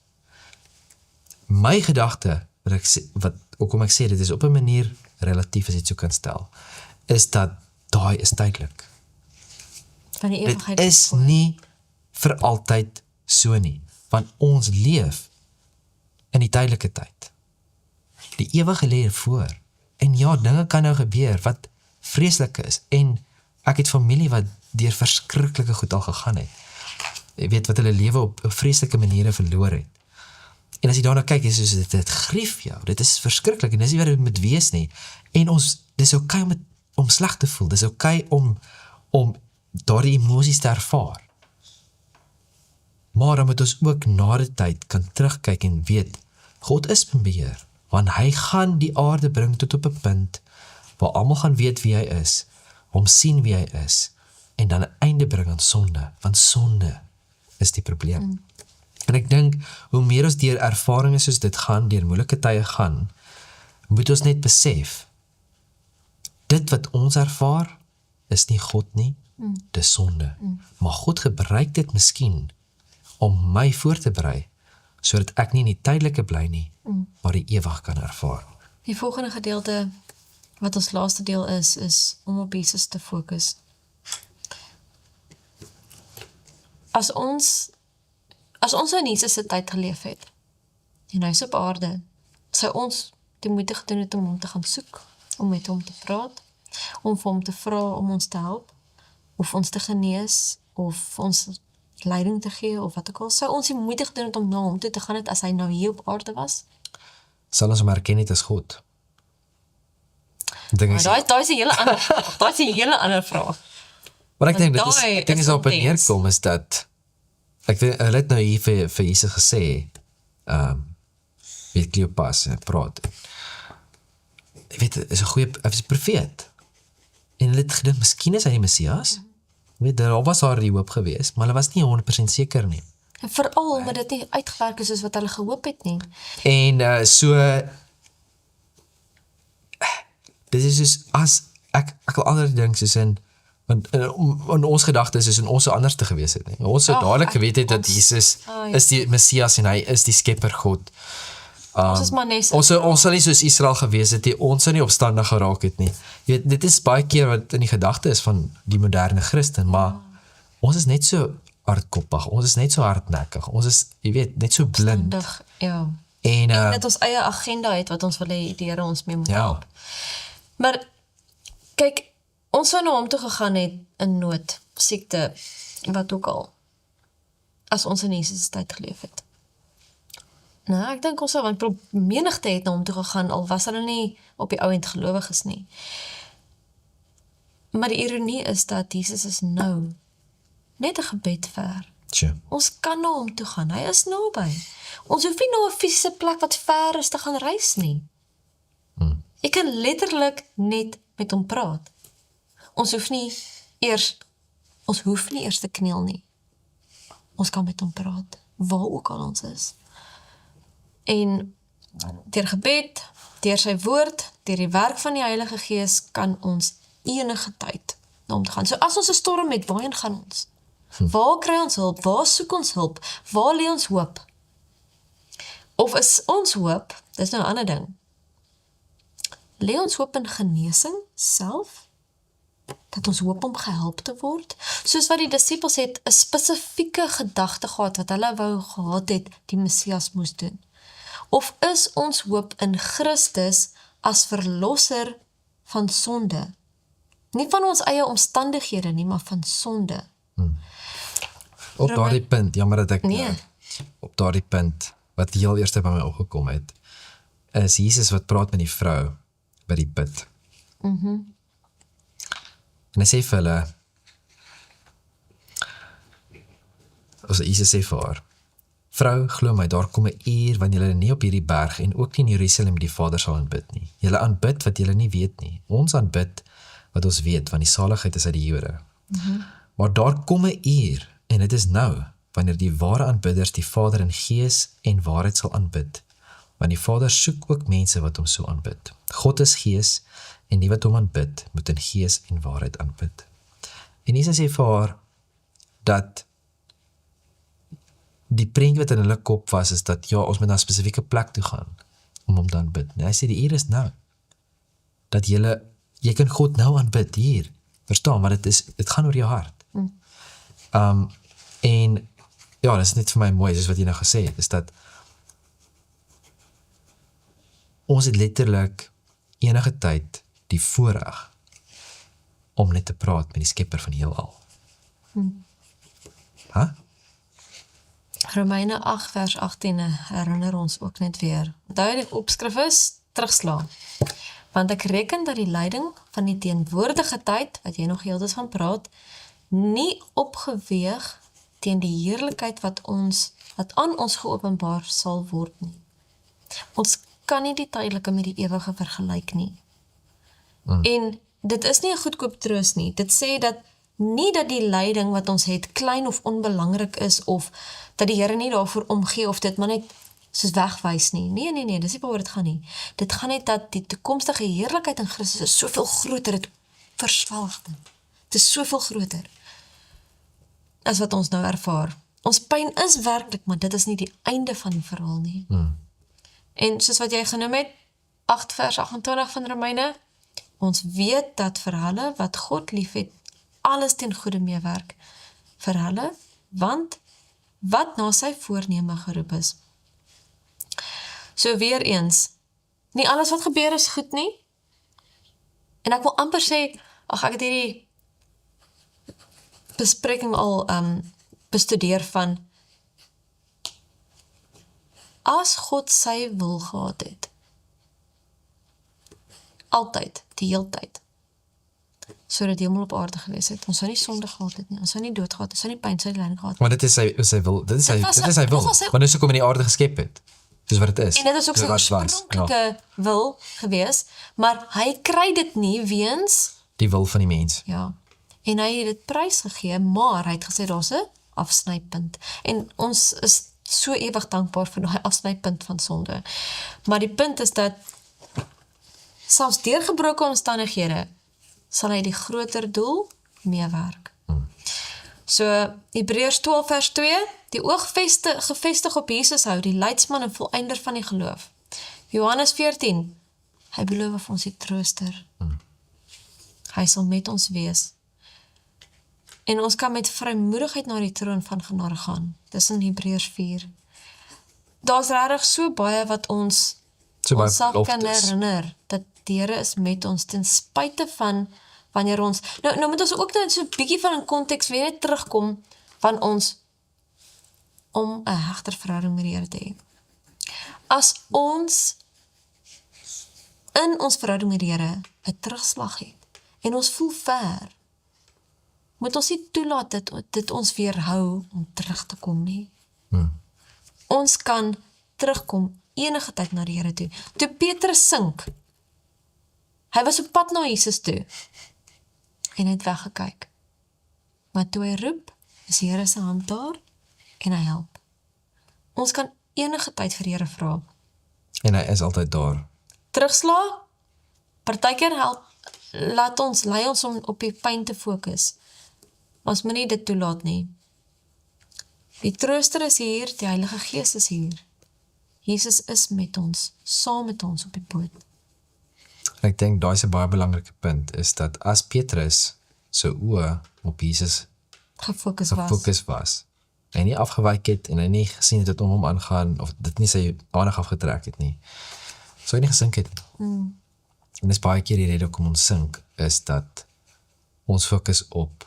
my gedagte, hoekom ek sê, dit is op 'n manier relatief as jy dit so kan stel, is dat daai is tydelik. Van die ewigheid Dit is nie vir altyd so nie, want ons leef in die tydelike tyd. Die ewige lê voor. En ja, dinge kan nou gebeur wat vreeslik is, en ek het familie wat deur verskriklike goed al gegaan het. Jy weet wat hulle lewe op vreeslike maniere verloor het. En as jy daarna kyk, is soos dit grief jou, dit is verskriklik, en dis nie wat dit moet wees nie. En dis okay om sleg te voel, dis okay om daardie emosies te ervaar. Maar dan moet ons ook na die tyd kan terugkyk en weet, God is in beheer, want hy gaan die aarde bring tot op 'n punt, waar almal gaan weet wie hy is, hom sien wie hy is, en dan 'n einde bring aan sonde, want sonde is die probleem. En ek dink, hoe meer ons deur ervarings soos dit gaan, deur moeilike tye gaan, moet ons net besef, dit wat ons ervaar, is nie God nie, dis sonde. Maar God gebruik dit miskien, om my voor te berei, sodat ek nie in die tydelike bly nie, maar die ewig kan ervaar. Die volgende gedeelte, wat ons laaste deel is om op Jesus te fokus. As ons in Jesus se tyd geleef het, en hy is op aarde, sou ons die moeite gedoen het om hom te gaan soek, om met hom te praat, om vir hom te vra om ons te help, of ons te genees, of ons leiding te gee, of wat ook al, sou ons die moeite gedoen het om na hom toe te gaan het, as hy nou hier op aarde was? Sal ons hom herken het as God? Maar daai is 'n hele ander vraag. Maar ek dink, daai dit is op 'n neerkom, is dat, ek weet, hulle het nou hier vir Jesus gesê, weet Kleopas, praat, jy weet, is 'n profeet, en hulle het gedink, miskien is hy die Messias, weet, daar was haar die hoop gewees, maar hulle was nie 100% seker nie. En veral omdat dit nie uitgewerk is soos wat hulle gehoop het nie. En dit is soos, as, ek wil ander ding soos in ons gedagtes is in ons so anders te gewees het nie. Ons so dadelik geweet het dat Jesus is die Messias en hy is die skepper God. Ons is maar net ons sal nie soos Israel gewees het nie, ons sal nie opstandig geraak het nie. Jy weet, dit is baie keer wat in die gedagte is van die moderne Christen, maar ons is net so hardkoppig, ons is net so hardnekkig, ons is, jy weet, net so blind. Ja. En dat ons eie agenda het wat ons wil hê die Here ons mee moet help. Maar kyk, ons sou na hom toe gegaan het in nood, siekte, wat ook al, as ons in Jesus tyd geleef het. Nou, ek dink ons sou, want menigte het na hom toe gegaan, al was hulle nie op die ou end gelowig is nie. Maar die ironie is dat Jesus is nou net 'n gebed ver. Sure. Ons kan na hom toe gaan, hy is naby. Ons hoef nie na 'n fisiese plek wat ver is te gaan reis nie. Jy kan letterlik net met hom praat. Ons hoef nie eers te kniel nie. Ons kan met hom praat, waar ook al ons is. En deur gebed, deur sy woord, deur die werk van die Heilige Gees, kan ons enige tyd na hom te gaan. So as ons 'n storm het, waarheen gaan ons? Waar kry ons hulp? Waar soek ons hulp? Waar lê ons hoop? Of is ons hoop, dis nou 'n ander ding, lê ons hoop in genesing self? dat ons hoop om gehelp te word? Soos wat die disippels het 'n spesifieke gedagte gehad wat hulle wou gehad het die Messias moes doen. Of is ons hoop in Christus as verlosser van sonde? Nie van ons eie omstandighede nie, maar van sonde. Op daardie punt, jammer dat ek Nee. op daardie punt wat heel eerste by my opgekom het, is Jesus wat praat met die vrou by die put. En hy sê vir hulle, Jesus sê vir haar, vrou, glo my, daar kom 'n uur wanneer julle nie op hierdie berg en ook nie in Jerusalem die Vader sal aanbid nie. Julle aanbid wat julle nie weet nie. Ons aanbid wat ons weet, want die saligheid is uit die Jode. Maar daar kom 'n uur, en dit is nou, wanneer die ware aanbidders die Vader in gees en waarheid sal aanbid. Want die Vader soek ook mense wat hom so aanbid. God is gees, en die wat hom aanbid, moet in gees en waarheid aanbid. En Jesus sê vir haar, dat die prentjie wat in hulle kop was, is dat ja, ons moet na 'n spesifieke plek toe gaan, om hom te aanbid. En hy sê, die uur is nou, dat jy kan God nou aanbid, hier, verstaan, maar dit gaan oor jou hart. En, ja, dit is net vir my mooi, soos wat jy nou gesê het, is dat, ons het letterlik enige tyd die voorreg om net te praat met die skepper van die heelal. Romeine 8 vers 18 herinner ons ook net weer. Onthou die opskrif is, terugslaan. Want ek reken dat die lyding van die teenwoordige tyd, wat jy nog heeltyd van praat, nie opgeweeg teen die heerlikheid wat aan ons geopenbaar sal word nie. Ons kan nie die tydelike met die ewige vergelyk nie. En dit is nie 'n goedkoop troos nie. Dit sê dat nie dat die lyding wat ons het klein of onbelangrik is, of dat die Here nie daarvoor omgee, of dit maar net soos wegwys nie. Nee, dis nie waaroor dit gaan nie. Dit gaan net dat die toekomstige heerlikheid in Christus is soveel groter, dit verswelg dit. Dit is soveel groter as wat ons nou ervaar. Ons pyn is werklik, maar dit is nie die einde van die verhaal nie. En soos wat jy genoem het, 8 vers 28 van Romeine, ons weet dat vir hulle wat God liefhet, alles ten goeie meewerk vir hulle, want wat na sy voorneme geroep is. So weer eens, nie alles wat gebeur is goed nie, en ek wil amper sê, ek het hierdie bespreking al bestudeer van, as God sy wil gehad het, altyd, die heeltyd, sodat die hemel op aarde gewees het, ons sou nie sonde gehad het nie, ons sou nie dood gehad, ons sou nie pyn, sy lyding gehad het. Maar dit is sy wil, dit is sy wil, want dis hoekom hy die aarde geskep het, soos wat dit is. En dit is ook sy oorspronklike wil gewees, maar hy kry dit nie weens die wil van die mens. Ja, en hy het dit prys gegee, maar hy het gesê, daar's 'n afsnypunt, en ons is so ewig dankbaar vir die afsnypunt van sonde. Maar die punt is dat, selfs deur gebroke omstandighede, sal hy die groter doel meewerk. So, Hebreërs 12 vers 2, die oog gevestig op Jesus hou, die leidsman en volëinder van die geloof. Johannes 14, hy beloof vir ons die trooster. Hy sal met ons wees. En ons kan met vrymoedigheid na die troon van genade gaan. Dis in Hebreërs 4. Daar's regtig so baie wat ons onsself kan herinner, dat die Here is met ons, ten spyte van wanneer ons, nou moet ons ook net so 'n bietjie van 'n konteks weer net terugkom, van ons, om 'n hegter verhouding met die Here te hê. As ons in ons verhouding met die Here 'n terugslag het, en ons voel ver, moet ons nie toelaat dat dit ons weerhou om terug te kom nie. Ons kan terugkom enige tyd na die Here toe. Toe Petrus sink, hy was op pad na Jesus toe, en hy het weggekyk. Maar toe hy roep, is die Here se hand daar, en hy help. Ons kan enige tyd vir die Here vra. En hy is altyd daar. Terugsla, partykeer help, lei ons om op die pyn te fokus. Ons moet nie dit toelaat nie. Die trooster is hier, die Heilige Gees is hier. Jesus is met ons, saam met ons op die boot. Ek dink daai is 'n baie belangrike punt, is dat as Petrus se oë op Jesus gefokus was. En nie afgewyk het en hy nie gesien het dit om hom aangaan of dit nie sy aandag afgetrek het nie. Sou hy nie gesink het nie. En dis baie keer die rede hoekom ons sink, is dat ons fokus op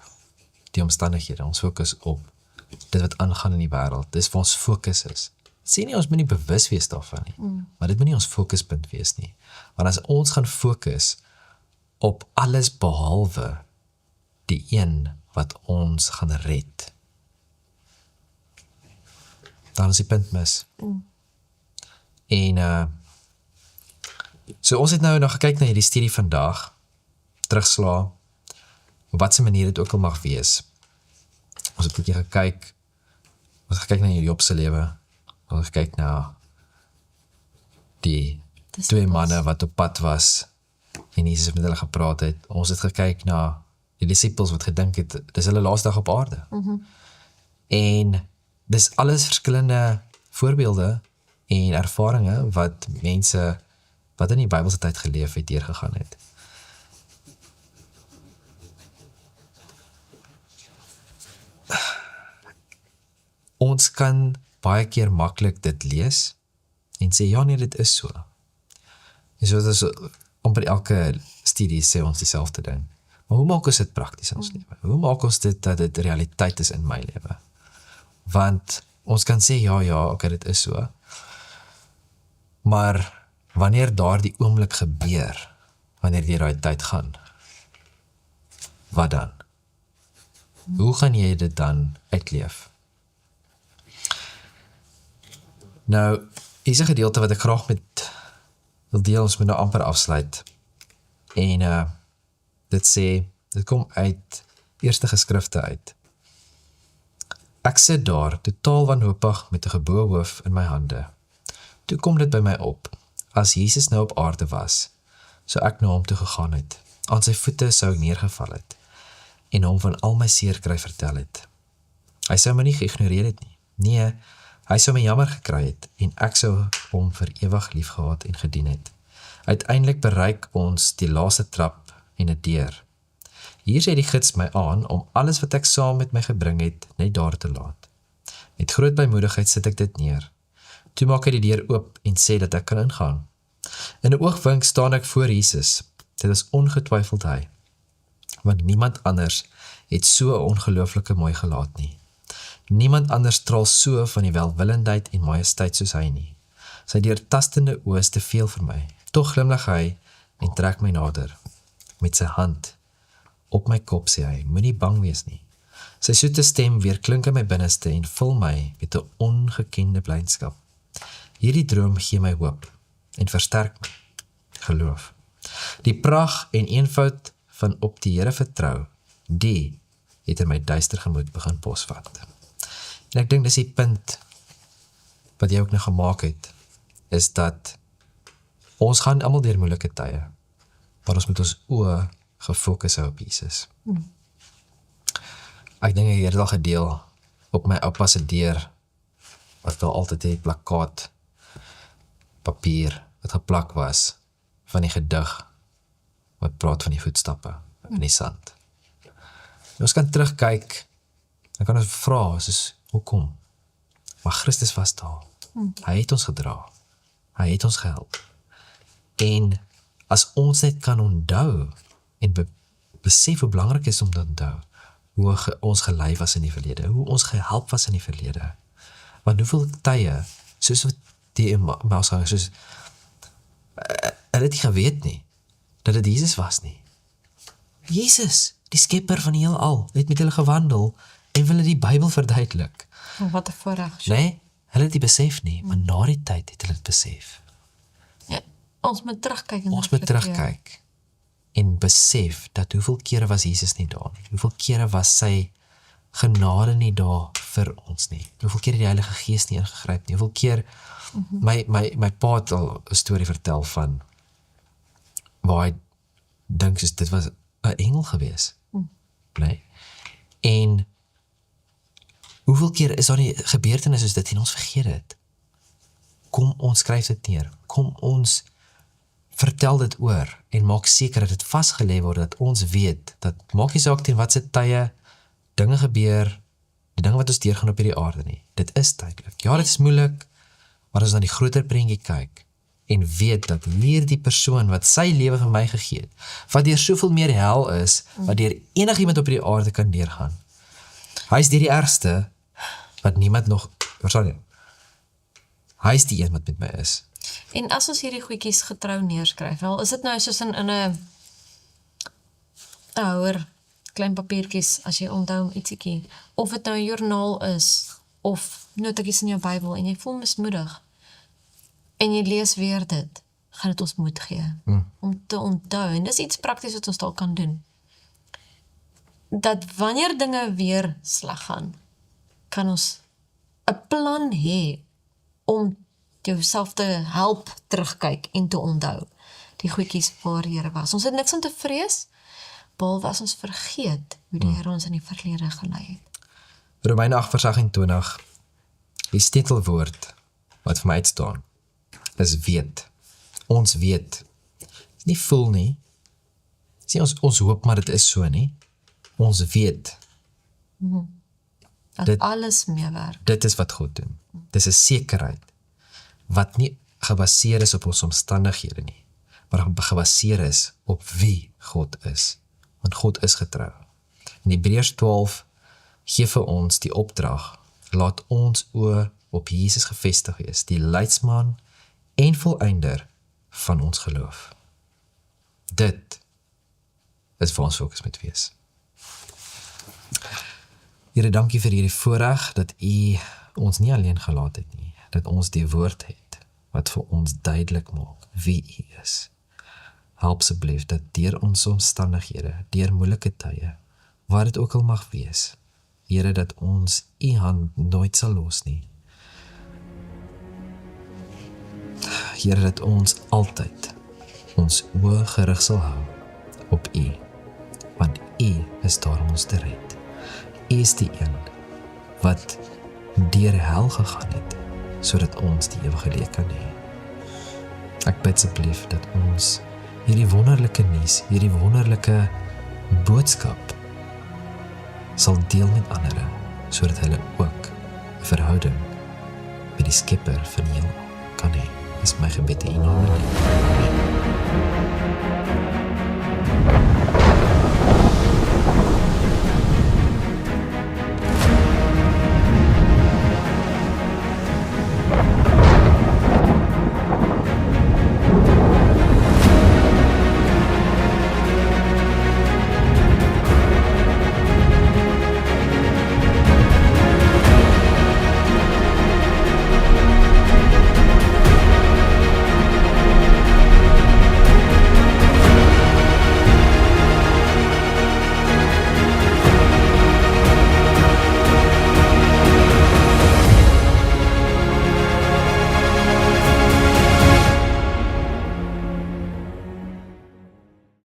die omstandighede, ons fokus op dit wat aangaan in die wêreld, dis waar ons fokus is. Sê nie ons moet nie bewus wees daarvan nie, maar dit moet nie ons fokuspunt wees nie. Want as ons gaan fokus op alles behalwe die een wat ons gaan red, dan is die punt mis. En so ons het nou nog gekyk na hierdie studie vandag, terugsla, op watse manier dit ook al mag wees. Ons het 'n bietjie gekyk, na Job se lewe, ons het gekyk na die twee manne wat op pad was, en Jesus met hulle gepraat het. Ons het gekyk na die disippels wat gedink het, dis hulle laaste dag op aarde. En dis alles verskillende voorbeelde en ervarings wat mense wat in die Bybelse tyd geleef het, deurgegaan het. Ons kan baie keer maklik dit lees en sê, ja nee, dit is so. En so is amper elke studie sê ons dieselfde ding. Maar hoe maak ons dit prakties in ons lewe? Hoe maak ons dit dat dit realiteit is in my lewe? Want ons kan sê, ja, okay, dit is so. Maar wanneer daardie oomblik gebeur, wanneer jy daai tyd gaan, wat dan? Hoe gaan jy dit dan uitleef? Nou, hier is 'n gedeelte wat ek graag met wil deel, ons moet nou amper afsluit. En dit kom uit Eerste Geskrifte uit. Ek sit daar, totaal wanhoopig met 'n geboue hoof in my hande. Toe kom dit by my op, as Jesus nou op aarde was, sou ek na hom toe gegaan het, aan sy voete sou ek neergeval het, en hom van al my seerkry vertel het. Hy sou my nie geïgnoreer het nie. Nee, hy sou my jammer gekry het, en ek sou hom vir ewig liefgehad en gedien het. Uiteindelik bereik ons die laaste trap en 'n deur. Hier sê die gids my aan om alles wat ek saam met my gebring het, net daar te laat. Met groot blymoedigheid sit ek dit neer. Toe maak hy die deur oop en sê dat ek kan ingaan. In 'n oogwink staan ek voor Jesus. Dit is ongetwyfeld hy. Want niemand anders het so 'n ongelooflike mooi gelaat nie. Niemand anders straal so van die welwillendheid en majesteit soos hy nie. Sy deurtastende oë is te veel vir my. Tog glimlag hy en trek my nader. Met sy hand op my kop sê hy, moenie bang wees nie. Sy soete stem weer klink in my binneste en vul my met 'n ongekende blydskap. Hierdie droom gee my hoop en versterk my geloof. Die pragt en eenvoud van op die Here vertrou, die het in my duister gemoed begin posvat. En ek dink dis die punt wat jy ook nou gemaak het, is dat ons gaan almal deur moeilike tye, maar ons moet ons oë gefokus hou op Jesus. Ek dink ek het dit al gedeel op my oupa se deur, wat daar altyd 'n plakkaat papier wat geplak was van die gedig wat praat van die voetstappe in die sand. En ons kan terugkyk, dan kan ons vra, soos, hoekom? Maar Christus was daar. Hy het ons gedra. Hy het ons gehelp. En as ons net kan onthou en besef hoe belangrik is om te onthou hoe ons gelei was in die verlede, hoe ons gehelp was in die verlede. Want hoeveel tye, soos wat die Emmausgangers, soos hulle het nie geweet nie, dat dit Jesus was nie. Jesus, die skepper van die heelal, het met hulle gewandel en wil die Bybel verduidelik. Wat 'n voorreg. Nee, hulle het dit besef nie, maar na die tyd het hulle dit besef. Ja, ons moet terugkyk en Ons moet terugkyk en besef dat hoeveel kere was Jesus nie daar nie, hoeveel kere was sy genade nie daar vir ons nie, hoeveel keer het die Heilige Gees nie ingegryp nie, hoeveel keer, my pa het al 'n storie vertel van, waar hy dink soos dit was 'n engel gewees, nee, en hoeveel keer is daar die gebeurtenis soos dit en ons vergeet het. Kom ons skryf dit neer, kom ons vertel dit oor en maak seker dat dit vasgelê word, dat ons weet, dat maak nie saak teen wat se tye dinge gebeur, die dinge wat ons deurgaan op hierdie aarde nie. Dit is tydelik. Ja, dit is moeilik, maar as ons na die groter prentjie kyk en weet dat hierdie persoon wat sy lewe vir my gegee het, wat deur soveel meer hel is, wat deur enigiemand op hierdie aarde kan deurgaan. Hy is die ergste wat niemand nog, hy is die een wat met my is. En as ons hierdie goedjies getrou neerskryf, wel, is dit nou soos in 'n houer, klein papiertjies, as jy onthou om ietsiekie, of dit nou 'n joernaal is, of notetjies in jou Bybel, en jy voel mismoedig, en jy lees weer dit, gaan dit ons moed gee, om te onthou, en dis iets prakties wat ons dalk kan doen, dat wanneer dinge weer sleg gaan, kan ons 'n plan hê, om jouself te help terugkyk en te onthou, die goedjies waar die Here was. Ons het niks om te vrees, behalwe as ons vergeet, hoe die Here ons in die verlede gelei het. Romeine 8:28, die sleutelwoord, wat vir my uitstaan, is weet. Ons weet. Dit is nie voel nie. Dit is nie ons hoop, maar dit is so nie. Ons weet. Dat alles meewerk. Dit is wat God doen. Dit is 'n sekerheid, wat nie gebaseer is op ons omstandighede nie, maar gebaseer is op wie God is. Want God is getrou. In Hebreërs 12 gee vir ons die opdrag, laat ons oë op Jesus gefestig wees, die leidsman en volëinder van ons geloof. Dit is waar ons fokus moet wees. Here, dankie vir hierdie voorreg, dat U ons nie alleen gelaat het nie, dat ons die woord het, wat vir ons duidelik maak wie U is. Help asseblief dat deur ons omstandighede, deur moeilike tye, waar dit ook al mag wees, Here, dat ons U hand nooit sal los nie. Here, dat ons altyd ons oë gerig sal hou op U, want U is daar om ons te red. U is die een wat deur hel gegaan het, sodat ons die ewige lewe kan hê. Ek bid asseblief dat ons hierdie wonderlike nuus, hierdie wonderlike boodskap sal deel met ander, sodat hulle ook 'n verhouding met die Skepper van die heelal kan hê. Dis my gebed in U naam. Amen.